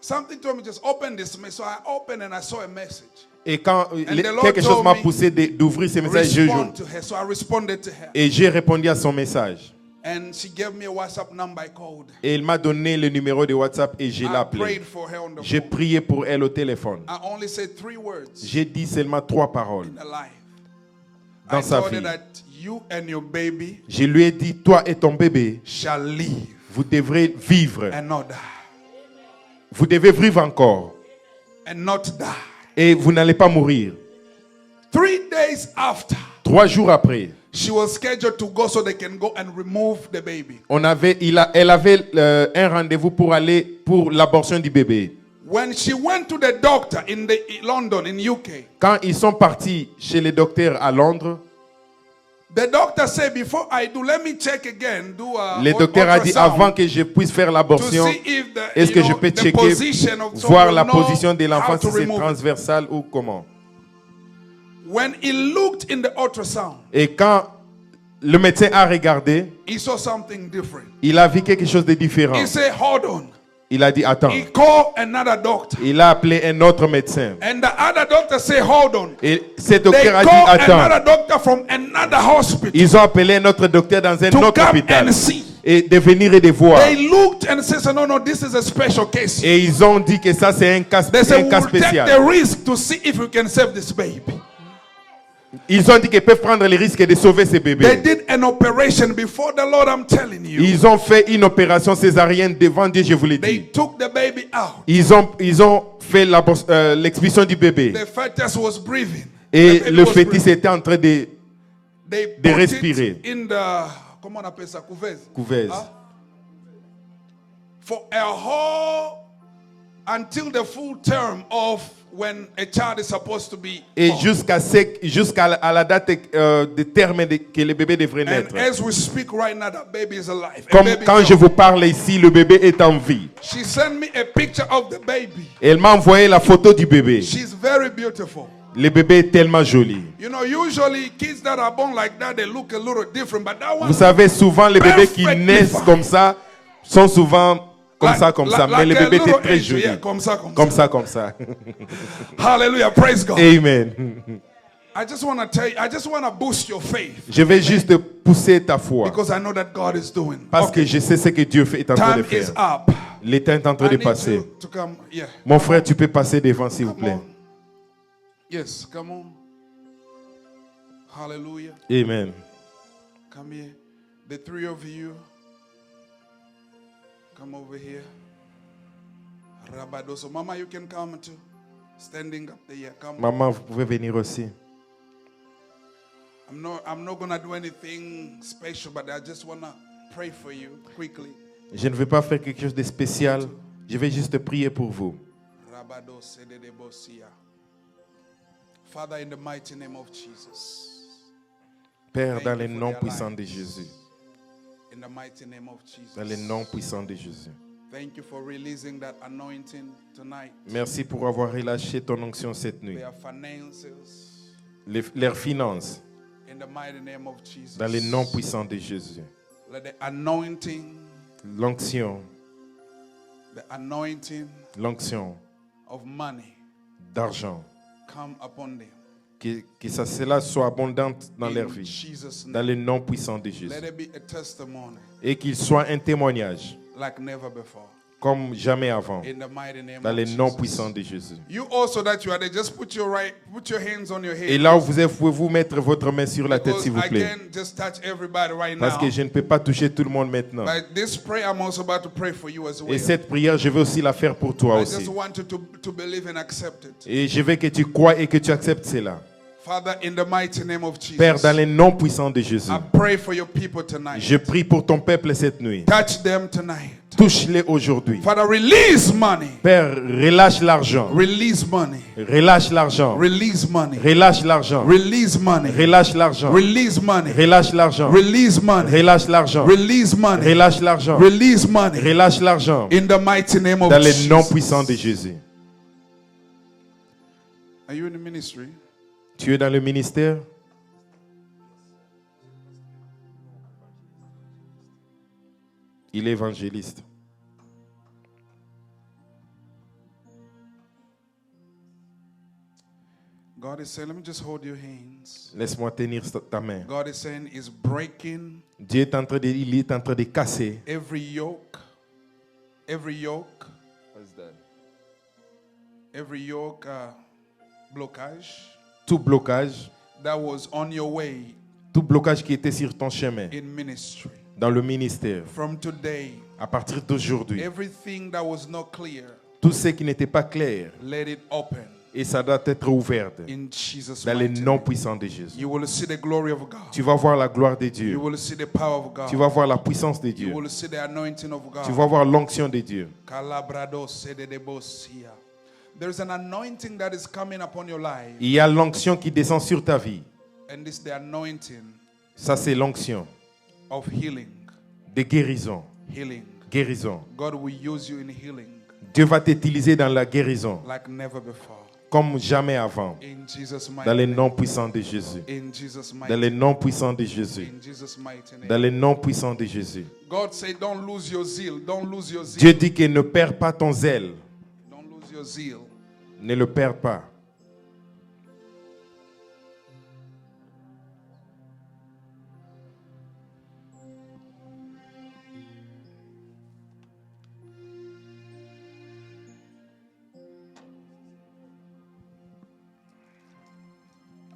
S1: Something told me just open this message. So I opened and I saw a message.
S2: Et quand
S1: the Lord
S2: quelque chose
S1: told
S2: m'a
S1: me,
S2: poussé d'ouvrir ce message,
S1: Respond to her. So I responded to her.
S2: et j'ai répondu à son message.
S1: And she gave me a WhatsApp number. I called.
S2: Et il m'a donné le numéro de WhatsApp et je l'ai
S1: I
S2: appelé.
S1: prayed for her on the
S2: J'ai
S1: phone.
S2: prié pour elle au téléphone.
S1: I only said 3 words
S2: J'ai dit seulement 3 paroles
S1: in her life.
S2: dans
S1: I
S2: sa
S1: told her
S2: vie.
S1: that you and your baby
S2: Je lui ai dit, toi et ton bébé,
S1: shall live
S2: vous devrez vivre.
S1: and not die.
S2: Vous devez vivre encore.
S1: And not die.
S2: Et vous n'allez pas mourir.
S1: 3 days after,
S2: 3 jours après,
S1: she was scheduled to go so they can go and remove the baby.
S2: elle avait un rendez-vous pour aller pour l'abortion du bébé.
S1: When she went to the doctor in London, in UK,
S2: Quand ils sont partis chez les docteurs à Londres,
S1: the doctor said, before I do, let me check again. Do a
S2: le docteur a dit,
S1: ultrasound
S2: avant que je puisse faire
S1: to
S2: l'abortion,
S1: see if the,
S2: est-ce que
S1: you
S2: je
S1: know,
S2: peux
S1: the
S2: checker,
S1: position of, so
S2: voir
S1: we'll
S2: la
S1: know
S2: position de
S1: how
S2: l'enfant,
S1: to
S2: si c'est
S1: remove it.
S2: transversal ou comment.
S1: When he looked in the ultrasound,
S2: Et quand le médecin a regardé,
S1: he saw something different.
S2: il a vu quelque chose de différent.
S1: He said, hold on.
S2: Il a dit, attends.
S1: He called another doctor.
S2: Il a appelé un autre médecin.
S1: And the other doctor said, hold on.
S2: Et ce
S1: They
S2: docteur a dit,
S1: called
S2: attends.
S1: another doctor from another hospital
S2: Ils ont appelé un autre docteur dans un
S1: to
S2: autre
S1: come
S2: hôpital.
S1: and see.
S2: Et de venir et de voir.
S1: They looked and said, no, no, this is a special case.
S2: Et ils ont dit que ça c'est un cas,
S1: They said, we will take
S2: spécial.
S1: the risk to see if we can save this baby.
S2: Ils ont dit qu'ils peuvent prendre le risque de sauver ce
S1: They
S2: bébé.
S1: did an operation before the Lord, I'm telling you.
S2: Ils ont fait une opération césarienne devant Dieu, je vous l'ai
S1: They
S2: dit.
S1: took the baby out.
S2: Ils ont fait l'expulsion du bébé.
S1: The fetus was breathing.
S2: Et
S1: The baby
S2: le
S1: was
S2: fœtus
S1: breathing.
S2: était en train de
S1: They
S2: de
S1: put
S2: respirer.
S1: it in the, comment on appelle ça, couveuse.
S2: couveuse.
S1: For a whole, until the full term of when a child is supposed to be
S2: Et
S1: born.
S2: jusqu'à la date de terme que le bébé devrait naître.
S1: And as we speak right now, that baby is alive. A
S2: Comme
S1: baby
S2: quand
S1: girl.
S2: je vous parle ici, le bébé est en vie.
S1: She sent me a picture of the baby.
S2: Elle m'a envoyé la photo du bébé.
S1: She's very beautiful.
S2: Le bébé est tellement joli.
S1: You know, usually kids that are born like that, they look a little different. But that one,
S2: Vous savez, souvent les bébés qui
S1: Perfectly
S2: naissent
S1: fine.
S2: comme ça sont souvent comme
S1: like-
S2: ça, comme ça.
S1: like-
S2: Mais le
S1: like a
S2: bébé était
S1: little
S2: très
S1: angel,
S2: joli.
S1: yeah, comme ça, comme
S2: Comme
S1: ça.
S2: ça, comme ça.
S1: Hallelujah, praise God.
S2: Amen.
S1: I just want to tell you, I just want to boost your faith
S2: Je vais juste pousser ta foi.
S1: because I know that God is doing.
S2: Parce
S1: Okay,
S2: que je sais ce que Dieu est en train de
S1: time is
S2: faire.
S1: up.
S2: Le temps est en train
S1: I
S2: de
S1: need
S2: passer.
S1: to come. Yeah.
S2: Mon frère, tu peux passer devant, s'il vous
S1: Come
S2: plaît.
S1: on. Yes, come on. Hallelujah.
S2: Amen.
S1: Come here. The 3 of you. Come over here. Rabadoso. Mama, you can come too. Standing up there. Come on.
S2: Maman, vous pouvez venir aussi.
S1: I'm not gonna do anything special, but I just wanna pray for you quickly.
S2: Je ne vais pas faire quelque chose de spécial. Je vais juste prier pour vous.
S1: Rabados ededebosia. Father, in the mighty name of Jesus.
S2: Père,
S1: Thank
S2: dans
S1: you
S2: le
S1: for
S2: nom
S1: their
S2: puissant de
S1: lives.
S2: Jésus.
S1: In the mighty name of Jesus.
S2: Dans le nom puissant de Jésus.
S1: Thank you for releasing that anointing tonight.
S2: Merci pour avoir relâché ton onction cette nuit.
S1: Their finances.
S2: Leurs finances,
S1: In the mighty name of Jesus.
S2: dans le nom puissant de Jésus.
S1: Let the anointing
S2: L'onction
S1: of money
S2: d'argent,
S1: come upon them.
S2: que cela soit abondante dans leur
S1: In
S2: vie.
S1: Jesus'
S2: Dans
S1: name.
S2: le nom puissant de
S1: Let
S2: Jésus.
S1: it be a testimony
S2: Et qu'il soit un témoignage
S1: like never before.
S2: comme jamais avant.
S1: In the mighty name
S2: Dans
S1: of
S2: les noms
S1: Jesus.
S2: puissants de Jésus.
S1: You also that you are there, just put your hands on your head.
S2: Et là où vous êtes, pouvez-vous mettre votre main sur la tête,
S1: Because
S2: s'il vous
S1: I
S2: plaît.
S1: can't just touch everybody right
S2: Parce
S1: now.
S2: que je ne peux pas toucher tout le monde maintenant.
S1: But this prayer I'm also about to pray for you as well.
S2: Et cette prière, je veux aussi la faire pour toi
S1: I
S2: aussi.
S1: just want you to believe and accept it.
S2: Et je veux que tu crois et que tu acceptes cela.
S1: Father, in the mighty name of Jesus,
S2: Père, dans les noms puissants de Jésus,
S1: I pray for your people tonight.
S2: je prie pour ton peuple cette nuit.
S1: Touch them tonight.
S2: Touche-les aujourd'hui.
S1: Father, release money.
S2: Père, relâche l'argent.
S1: Release money.
S2: Relâche l'argent.
S1: Release money.
S2: Relâche l'argent.
S1: Release money.
S2: Relâche l'argent.
S1: Release money.
S2: Relâche l'argent.
S1: Release money.
S2: Relâche l'argent.
S1: Release money.
S2: Relâche l'argent.
S1: Release money.
S2: Relâche l'argent.
S1: In the mighty name of
S2: Dans les
S1: Jesus.
S2: noms puissants de Jésus.
S1: Are you in the ministry?
S2: Tu es dans le ministère? Il est évangéliste.
S1: God is saying, let me just hold your hands.
S2: Laisse-moi tenir ta main.
S1: God is saying, is breaking
S2: Dieu est en train de, il est en train de casser.
S1: every yoke. Every yoke. Every yoke blockage
S2: Tout blocage,
S1: that was on your way
S2: tout blocage qui était sur ton chemin
S1: in ministry.
S2: dans le ministère.
S1: From today,
S2: À partir d'aujourd'hui,
S1: everything that was not clear,
S2: tout ce qui n'était pas clair,
S1: let it open
S2: et ça doit être ouvert
S1: in Jesus'
S2: dans les
S1: mighty
S2: noms
S1: name.
S2: puissants de Jésus.
S1: You will see the glory of God.
S2: Tu vas voir la gloire de
S1: You
S2: Dieu.
S1: will see the power of God.
S2: Tu vas voir la puissance de
S1: You
S2: Dieu.
S1: will see the anointing of God.
S2: Tu vas voir l'onction de Dieu.
S1: Calabrado sededebosia. There's an anointing that is coming upon your life.
S2: Il y a l'onction qui descend sur ta vie.
S1: And this is the anointing
S2: Ça, c'est l'onction
S1: of healing.
S2: de guérison.
S1: Healing.
S2: Guérison.
S1: God will use you in healing
S2: Dieu va t'utiliser dans la guérison
S1: like never before.
S2: comme jamais avant.
S1: In Jesus' mighty
S2: Dans les
S1: name.
S2: noms puissants de Jésus.
S1: In Jesus' mighty
S2: Dans les
S1: name.
S2: noms puissants de Jésus.
S1: In Jesus' mighty name.
S2: Dans les noms puissants de Jésus.
S1: God said, don't lose your zeal. Don't lose your zeal.
S2: Dieu dit que ne perds pas ton zèle.
S1: Don't lose your zeal.
S2: Ne le perds pas.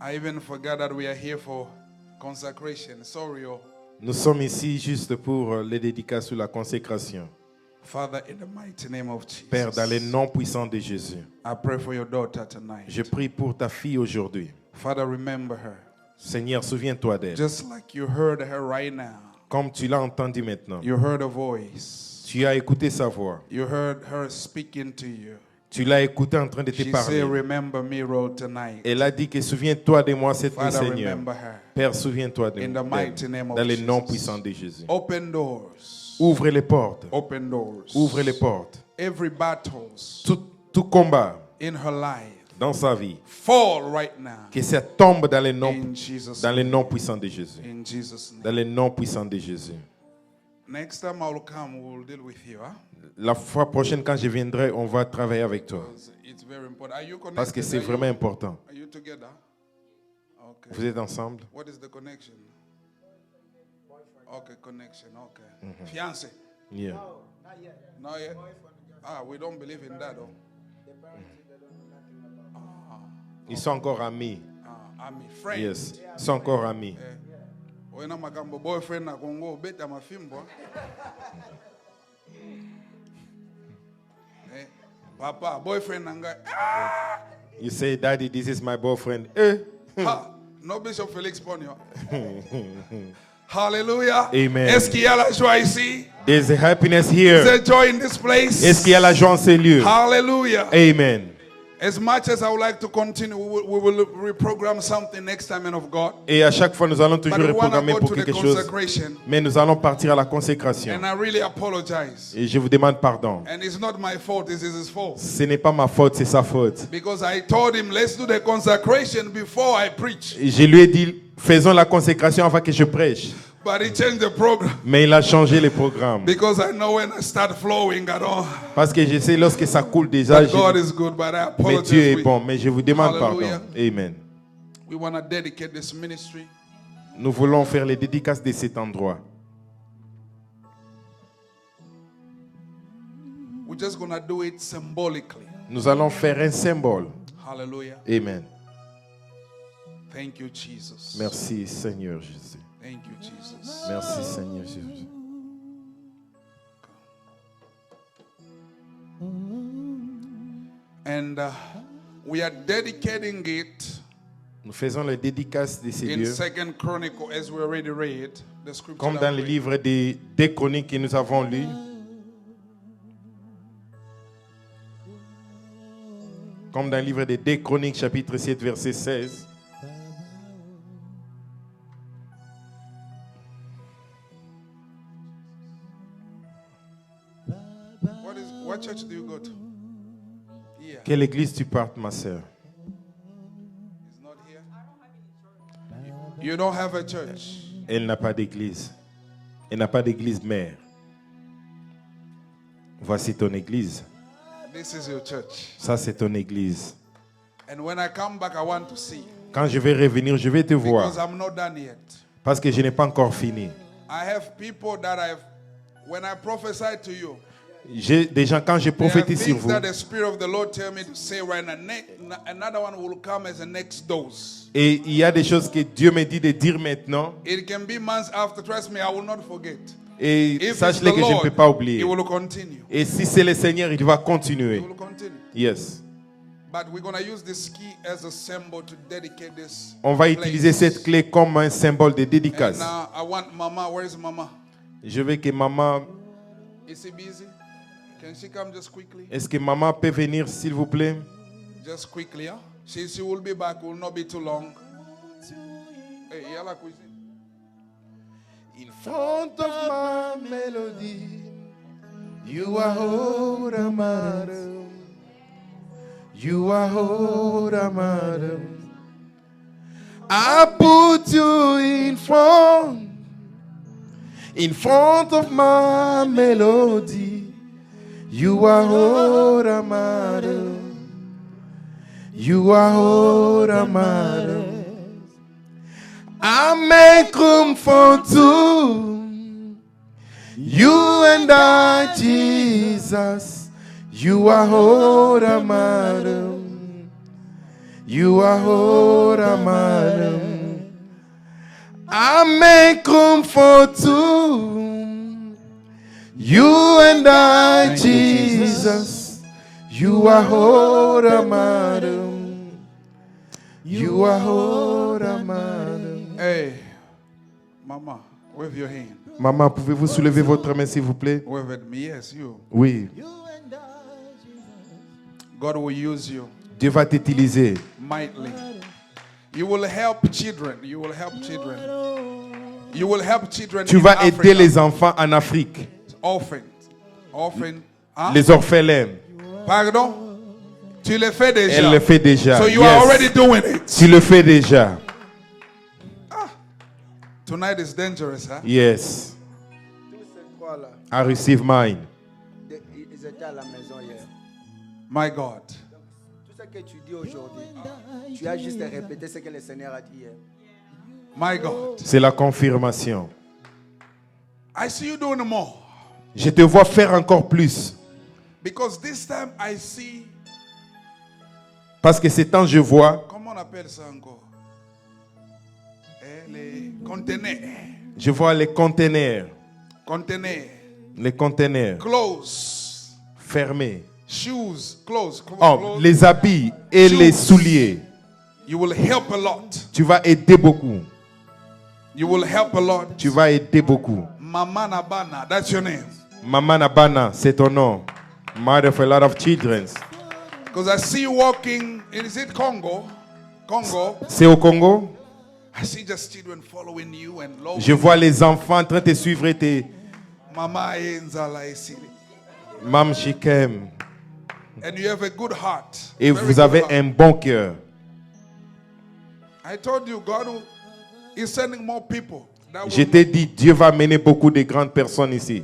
S1: I even forgot that we are here for consecration. Sorry, oh.
S2: Nous sommes ici juste pour les dédicaces ou la consécration.
S1: Father, in the mighty name of Jesus.
S2: Père, dans les noms puissants de Jésus,
S1: I pray for your daughter tonight.
S2: je prie pour ta fille aujourd'hui.
S1: Father, remember her.
S2: Seigneur, souviens-toi d'elle.
S1: Just like you heard her right now.
S2: Comme tu l'as entendu maintenant.
S1: You heard a voice.
S2: Tu as écouté sa voix.
S1: You heard her speaking to you.
S2: Tu l'as écouté en train de te
S1: She
S2: parler.
S1: said, remember me, Lord, tonight.
S2: Elle a dit que souviens-toi de moi cette nuit,
S1: Father,
S2: Seigneur.
S1: remember her.
S2: Père, souviens-toi de
S1: In the
S2: moi.
S1: mighty name of
S2: Dans les noms
S1: Jesus.
S2: puissants de Jésus.
S1: Open doors.
S2: Ouvre les portes.
S1: Open doors.
S2: Ouvre les portes.
S1: Every battles
S2: Tout combat
S1: in her life
S2: dans sa vie,
S1: fall right now.
S2: que ça tombe dans les
S1: In Jesus'
S2: noms
S1: name.
S2: puissants de Jésus.
S1: In Jesus' name.
S2: Dans les noms puissants de Jésus.
S1: Next time I will come, we will deal with you. Huh?
S2: La fois prochaine, quand je viendrai, on va travailler avec toi.
S1: Because it's very important. Are you connected?
S2: Parce que c'est
S1: Are you-
S2: vraiment important.
S1: Are you together? Okay.
S2: Vous êtes ensemble?
S1: What is the connection? Okay, connection. Okay. Fiance.
S2: Yeah.
S1: Not yet. Ah, we don't believe in that, though.
S2: Ils sont encore amis.
S1: Ah, I'm a friend.
S2: Yes. Ils sont encore amis.
S1: Wena makambo boyfriend na Congo beta mafimbo. Papa, boyfriend nanga.
S2: You say, Daddy, this is my boyfriend. Eh?
S1: Ha, no Bishop Felix Ponyo. Hallelujah.
S2: Amen.
S1: Est-ce qu'il y a la joie ici?
S2: There's a happiness here.
S1: Is there joy in this place?
S2: Est-ce qu'il y a la joie en ces lieux?
S1: Hallelujah.
S2: Amen.
S1: As much as I would like to continue, we will reprogram something next time, man of God.
S2: Et à chaque fois, nous allons toujours
S1: But we want to
S2: reprogrammer
S1: go
S2: pour
S1: to the
S2: quelque chose.
S1: consecration.
S2: Mais nous allons partir à la consécration.
S1: And I really apologize.
S2: Et je vous demande pardon.
S1: And it's not my fault, this is his fault.
S2: Ce n'est pas ma faute, c'est sa faute.
S1: Because I told him, let's do the consecration before I preach.
S2: Et je lui ai dit, faisons la consécration avant que je prêche.
S1: But he changed the program.
S2: Mais il a changé les programmes.
S1: Because I know when I start flowing, I don't.
S2: Parce que je sais, lorsque ça coule déjà,
S1: But God is good, but I
S2: mais Dieu est
S1: apologize.
S2: bon. Mais je vous demande
S1: Hallelujah.
S2: pardon. Amen.
S1: We want to dedicate this ministry
S2: Nous voulons faire les dédicaces de cet endroit.
S1: just going to do it symbolically.
S2: Nous allons faire un symbole.
S1: Hallelujah.
S2: Amen.
S1: Thank you, Jesus.
S2: Merci Seigneur Jésus.
S1: Thank you, Jesus.
S2: Merci Seigneur Jésus.
S1: And we are dedicating it
S2: Nous faisons la dédicace de ces
S1: in
S2: lieux.
S1: 2 Chronicle, as we already read the scripture.
S2: Comme
S1: that
S2: dans le
S1: we read.
S2: livre des Chroniques que nous avons lu. Comme dans le livre des 2 Chroniques, chapitre 7, verset 16.
S1: What church do you go to? Here.
S2: Quelle église tu partes, ma sœur?
S1: It's not here. You don't have a church.
S2: Elle n'a pas d'église. Elle n'a pas d'église mère. Voici ton église.
S1: This is your church.
S2: Ça, c'est ton église.
S1: And when I come back, I want to see.
S2: Quand je vais revenir, je vais te voir.
S1: Because I'm not done yet.
S2: Parce que je n'ai pas encore fini.
S1: I have people that when I prophesy to you,
S2: J'ai des gens, quand je
S1: there are
S2: prophétise sur
S1: things
S2: vous,
S1: that the Spirit of the Lord tell me to say right now. Another one will come as a next dose.
S2: et il y a des choses que Dieu me dit de dire maintenant.
S1: It can be months after. Trust me, I will not forget.
S2: Et
S1: If it's
S2: sache-le
S1: the
S2: que je ne
S1: Lord,
S2: peux pas
S1: He
S2: oublier.
S1: will continue.
S2: Et si c'est le Seigneur, il va
S1: He
S2: continuer.
S1: will continue.
S2: Yes.
S1: But we're going to use this key as a symbol to dedicate this.
S2: On va
S1: place.
S2: utiliser cette clé comme un symbole de
S1: And
S2: dédicace.
S1: now I want Mama. Where is Mama?
S2: Je veux que maman...
S1: Is she busy? Can she come just quickly?
S2: Est-ce que maman peut venir, s'il vous plaît?
S1: Just quickly, huh? She will be back. Will not be too long. Hey, yalla cuisine.
S2: In front of my melody, you are all that matters. You are all that matters. I put you in front of my melody. You are all that matters. You are all that matters. I make room for two. You and I, Jesus. You are all that matters. You are all that matters. I make room for two. You and I, Jesus. You are all that matters. You are all that matters.
S1: Hey, Mama, wave your hand.
S2: Maman, pouvez-vous soulever votre main, s'il vous plaît?
S1: Wave at me. Yes, you.
S2: Oui.
S1: God will use you
S2: Dieu va t'utiliser.
S1: mightily. You will help children. You will help children. You will help children
S2: Tu
S1: in
S2: vas
S1: Africa.
S2: aider les enfants en Afrique,
S1: Orphans. Orphan. Huh?
S2: les orphelins.
S1: Pardon? Tu le fais déjà.
S2: Elle le fait déjà.
S1: So you
S2: Yes.
S1: are already doing it.
S2: Tu le fais déjà.
S1: Tonight is dangerous, huh?
S2: Yes.
S3: Tous ces trois-là,
S2: I receive mine.
S3: ils étaient à la maison hier.
S1: My God.
S3: Tout ce que tu dis aujourd'hui, tu as juste à répéter ce que le Seigneur a dit hier.
S1: My God.
S2: C'est la confirmation.
S1: I see you doing more.
S2: Je te vois faire encore plus.
S1: Because this time I see,
S2: Parce que ce temps, je vois,
S1: comment on appelle ça encore? Les conteneurs.
S2: je vois les conteneurs.
S1: Conteneurs.
S2: Les conteneurs
S1: Clothes.
S2: fermés.
S1: Shoes. Clothes.
S2: Oh,
S1: Clothes.
S2: les habits et
S1: Shoes.
S2: les souliers.
S1: You will help a lot.
S2: Tu vas aider beaucoup.
S1: You will help a lot.
S2: Tu vas aider beaucoup.
S1: Mama Nabana, that's your name.
S2: Mama Nabana, c'est ton nom. Mother of a lot of children.
S1: Because I see you walking, is it Congo? Congo.
S2: C'est au Congo?
S1: I see just children following you and loving
S2: Je vois les enfants en train de te suivre et te...
S1: Mama Enzala Esili.
S2: Mam Shikem.
S1: And you have a good heart.
S2: Et
S1: Very
S2: vous
S1: good
S2: avez
S1: heart.
S2: un bon cœur.
S1: I told you, God is sending more people that
S2: Je
S1: will
S2: t'ai dit, Dieu va mener beaucoup de grandes personnes ici.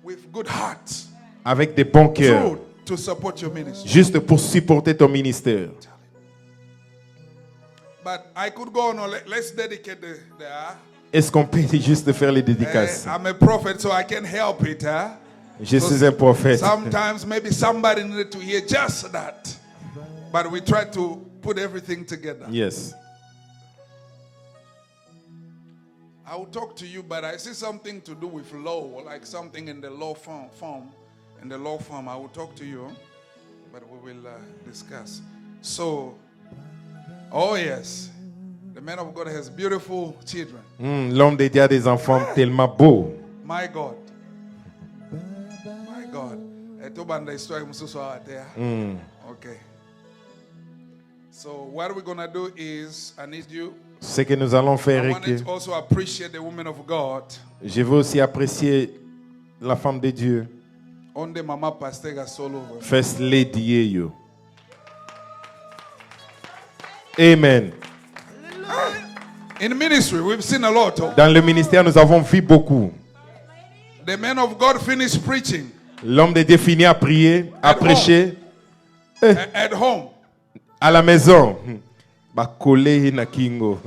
S1: with good hearts
S2: Avec des bons cœurs.
S1: true to support your ministry.
S2: Juste pour supporter ton ministère.
S1: But I could go on. Let's dedicate the
S2: Est-ce qu'on peut juste faire les dédicaces?
S1: I'm a prophet, so I can't help it.
S2: Je suis un prophète.
S1: Sometimes maybe somebody needed to hear just that. But we try to put everything together.
S2: Yes.
S1: I will talk to you, but I see something to do with law, like something in the law form. In the law form, I will talk to you, but we will discuss. So, oh yes, the man of God has beautiful children.
S2: L'homme de Dieu a des enfants tellement beaux.
S1: My God. My God. Etobanda histoire mususu out there. Okay. So what we're gonna do is, I need you.
S2: Ce que nous allons faire
S1: I
S2: est
S1: wanted
S2: que
S1: to also appreciate the woman of God.
S2: je veux aussi apprécier la femme de Dieu.
S1: On the mama pastega solo.
S2: First Lady Yeyo. Amen.
S1: In ministry, we've seen a lot.
S2: Dans le ministère, nous avons vu beaucoup.
S1: The man of God finished preaching
S2: L'homme de Dieu finit à prier, à prêcher
S1: at home.
S2: à la maison. Bakole na kingo.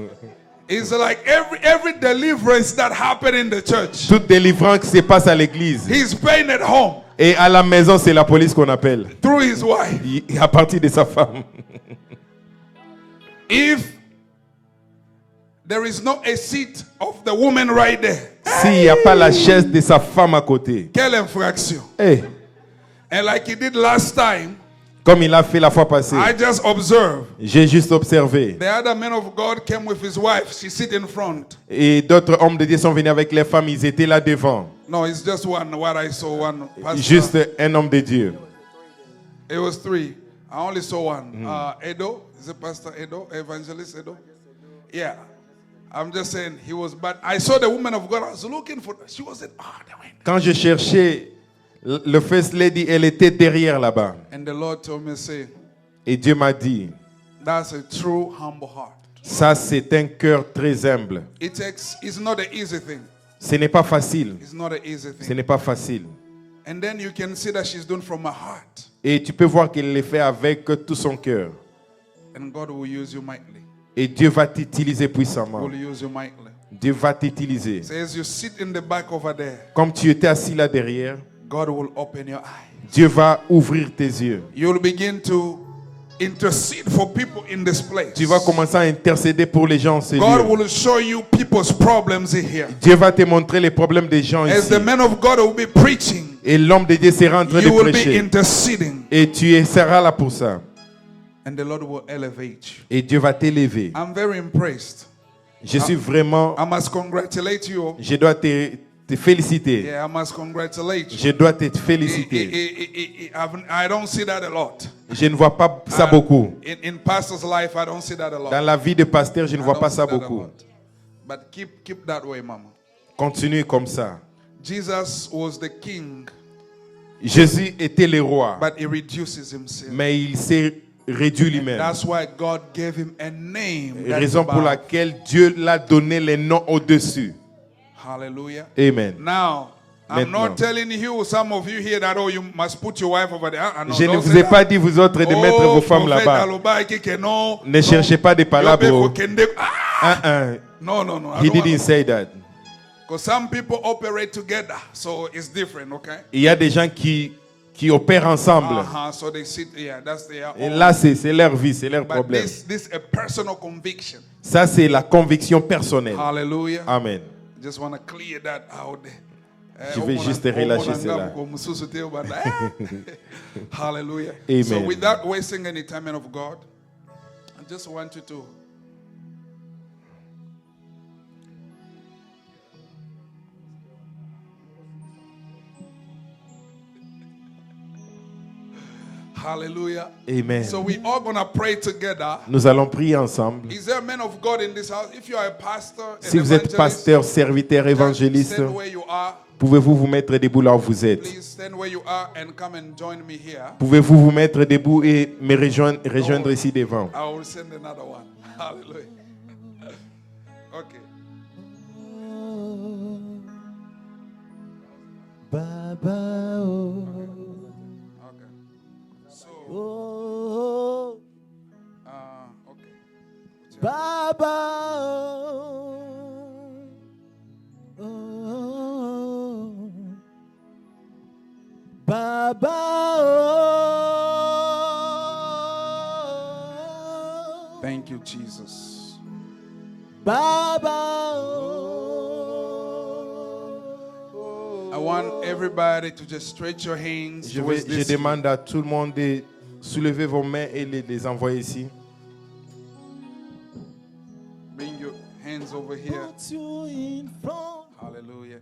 S1: It's like every deliverance that happened in the church,
S2: Toute délivrance qui se passe à l'église.
S1: he's praying at home
S2: Et à la maison, c'est la police qu'on appelle.
S1: through his wife.
S2: À partir de sa femme.
S1: If there is not a seat of the woman right there,
S2: S'il n'y a pas la chaise de sa femme à côté.
S1: quelle infraction.
S2: Eh,
S1: And like he did last time,
S2: comme il a fait la fois passée.
S1: I just observed.
S2: J'ai juste observé.
S1: The other man of God came with his wife. She sit in front.
S2: Et d'autres hommes de Dieu sont venus avec les femmes. Ils étaient là devant.
S1: No, it's just one. What I saw, one pastor.
S2: Juste un homme de Dieu.
S1: It was three. I only saw one. Edo, is it Pastor Edo? Evangelist Edo? Yeah. I'm just saying he was bad. I saw the woman of God. I was looking for her. She wasn't. They went.
S2: Quand je cherchais le First Lady, elle était derrière là-bas.
S1: And the Lord told me, say,
S2: Et Dieu m'a dit,
S1: that's a true humble heart.
S2: ça c'est un cœur très humble.
S1: It's not an easy thing.
S2: Ce n'est pas facile.
S1: It's not an easy
S2: Ce
S1: thing.
S2: n'est pas facile.
S1: And then you can see that she's doing from her heart.
S2: Et tu peux voir qu'elle le fait avec tout son cœur.
S1: And God will use you mightily.
S2: Et Dieu va t'utiliser puissamment.
S1: Will use you mightily.
S2: Dieu va t'utiliser.
S1: So as you sit in the back over there,
S2: Comme tu étais assis là derrière,
S1: God will open your eyes.
S2: Dieu va ouvrir tes yeux.
S1: You'll begin to intercede for people in this place.
S2: Tu vas commencer à intercéder pour les gens en ce
S1: God
S2: lieu.
S1: will show you people's problems in here.
S2: Dieu va te montrer les problèmes des gens
S1: As
S2: ici.
S1: the man of God will be preaching,
S2: Et l'homme de Dieu sera en train de
S1: you will be
S2: prêcher.
S1: interceding,
S2: Et tu seras là pour ça.
S1: and the Lord will elevate you.
S2: Et Dieu va t'élever.
S1: I'm very impressed.
S2: Je suis vraiment...
S1: I must congratulate you.
S2: Je dois te féliciter.
S1: Yeah, I must congratulate you.
S2: Je dois te féliciter.
S1: I don't see that a lot.
S2: Je ne vois pas ça beaucoup.
S1: In pastor's life, I don't see that a lot.
S2: Dans la vie de pasteur, je ne
S1: I
S2: vois
S1: don't
S2: pas
S1: see
S2: ça
S1: that a
S2: beaucoup.
S1: lot. But keep that way, Mama.
S2: Continue comme ça.
S1: Jesus was the king,
S2: Jésus était le roi,
S1: but he reduces himself.
S2: mais il s'est réduit lui-même.
S1: That's why God gave him a name. that is
S2: Raison pour
S1: above.
S2: laquelle Dieu l'a donné les noms au-dessus.
S1: Hallelujah.
S2: Amen.
S1: Now, I'm
S2: Maintenant.
S1: not telling you, some of you here, that oh, you must put your wife over there. No,
S2: Je ne
S1: don't
S2: vous
S1: say
S2: ai
S1: that.
S2: pas dit, vous autres, de mettre vos femmes
S1: prophète
S2: là-bas.
S1: Aloba, Keke, no,
S2: Ne cherchez pas des palabres.
S1: Yobe, Kokende. Ah!
S2: No,
S1: No.
S2: he didn't say that.
S1: Because some people operate together, so it's different, okay?
S2: Il y a des gens qui opèrent ensemble.
S1: So they sit, yeah, that's their
S2: Et
S1: own.
S2: là, c'est leur vie, c'est leur
S1: But
S2: problème.
S1: this a personal conviction.
S2: Ça, c'est la conviction personnelle.
S1: Hallelujah.
S2: Amen.
S1: Just want to clear that out there.
S2: Je vais juste relâcher cela.
S1: Hallelujah.
S2: Amen.
S1: So without wasting any time, man of God, I just want you to hallelujah.
S2: Amen.
S1: So we all gonna pray together.
S2: Nous allons prier ensemble.
S1: Is there a man of God in this house? If you are a pastor, an
S2: Si vous êtes
S1: evangelist,
S2: pasteur, serviteur, évangéliste,
S1: stand where you are.
S2: pouvez-vous vous mettre debout là où vous êtes?
S1: Please stand where you are and come and join me here.
S2: Pouvez-vous vous mettre debout et me rejoindre ici devant?
S1: I will send another one. Hallelujah. Okay. Okay. So, okay.
S2: Baba, oh.
S1: Thank you, Jesus.
S2: Baba,
S1: I want everybody to just stretch your hands towards
S2: Je
S1: this.
S2: demande à tout le monde de soulever vos mains et les envoyer ici.
S1: Bring your hands over here. Hallelujah.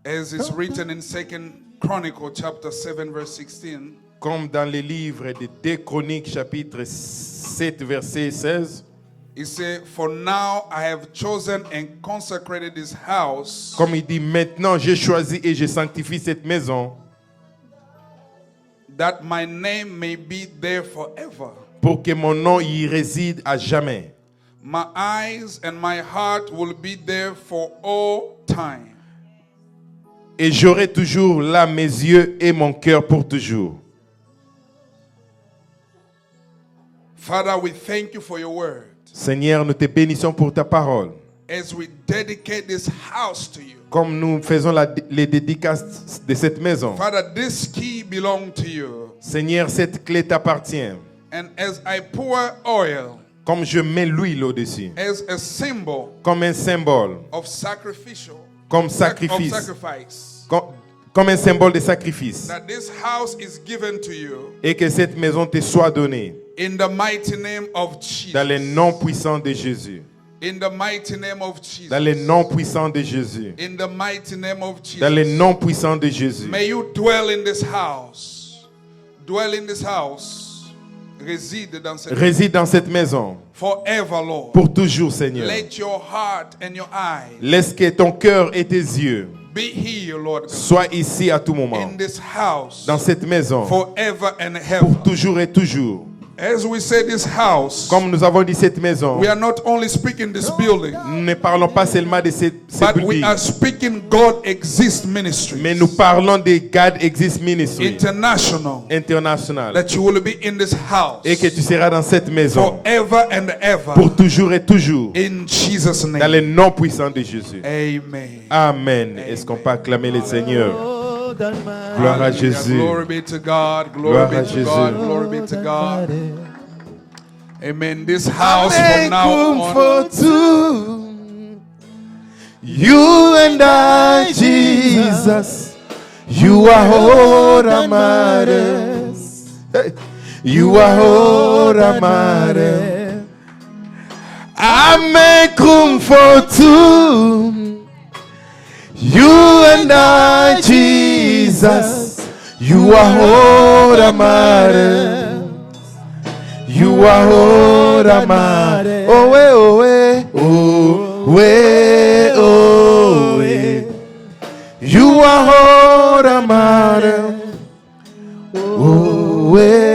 S1: As it's written in 2 Chronicle chapter 7 verse 16,
S2: Comme dans les livres de 2 Chroniques chapitre 7 verset 16,
S1: it says, "For now I have chosen and consecrated this house
S2: comme il dit, maintenant j'ai choisi et je sanctifie cette maison
S1: that my name may be there forever.
S2: pour que mon nom y réside à jamais.
S1: My eyes and my heart will be there for all time."
S2: Et j'aurai toujours là mes yeux et mon cœur pour toujours.
S1: Father, we thank you for your word.
S2: Seigneur, nous te bénissons pour ta parole.
S1: As we dedicate this house to you,
S2: Comme nous faisons les dédicaces de cette maison.
S1: Father, this key belongs to you.
S2: Seigneur, cette clé t'appartient.
S1: And as I pour oil
S2: Comme je mets l'huile au-dessus.
S1: as a symbol
S2: Comme un symbole.
S1: of sacrificial,
S2: Comme
S1: of
S2: sacrifice.
S1: sacrifice,
S2: Comme un symbole de sacrifice.
S1: that this house is given to you
S2: Et que cette maison te soit donnée.
S1: in the mighty name of Jesus.
S2: Dans le nom puissant de Jésus.
S1: In the mighty name of Jesus.
S2: Dans le nom puissant de Jésus.
S1: In the mighty name of
S2: Dans le
S1: Jesus.
S2: nom puissant de Jésus.
S1: May you dwell in this house. Dwell in this house. Réside dans cette
S2: Réside dans cette maison.
S1: forever, Lord.
S2: Pour toujours, Seigneur.
S1: Let your heart and your eyes
S2: Laisse que ton cœur et tes yeux
S1: be here, Lord God,
S2: soient ici à tout moment.
S1: in this house
S2: Dans cette maison.
S1: forever and ever.
S2: Pour toujours et toujours.
S1: As we say this house,
S2: Comme nous avons dit cette maison.
S1: we are not only speaking this building,
S2: Nous ne parlons pas seulement de ces
S1: but we
S2: buildings.
S1: are speaking God Exists Ministry
S2: Mais nous parlons de God Exist Ministry
S1: International,
S2: International.
S1: that you will be in this house
S2: Et que tu seras dans cette maison.
S1: forever and ever.
S2: Pour toujours et toujours.
S1: In Jesus'
S2: Dans
S1: name.
S2: le nom puissant de Jésus.
S1: Amen.
S2: Amen. Est-ce qu'on peut acclamer le Seigneur? Gloire à
S1: Hallelujah.
S2: Jésus.
S1: Glory be to God.
S2: Gloire
S1: Glory
S2: à
S1: be to
S2: Jésus.
S1: God. Glory be to God. Amen. This house from now on.
S2: For two. You and I, Jesus. You are all that matters. Hey. You are all that matters. I make room for two. You and I, Jesus. You are all that matters. You are all that matters. Oh, way, oh, way, oh, way. You are all that matters. Oh, way.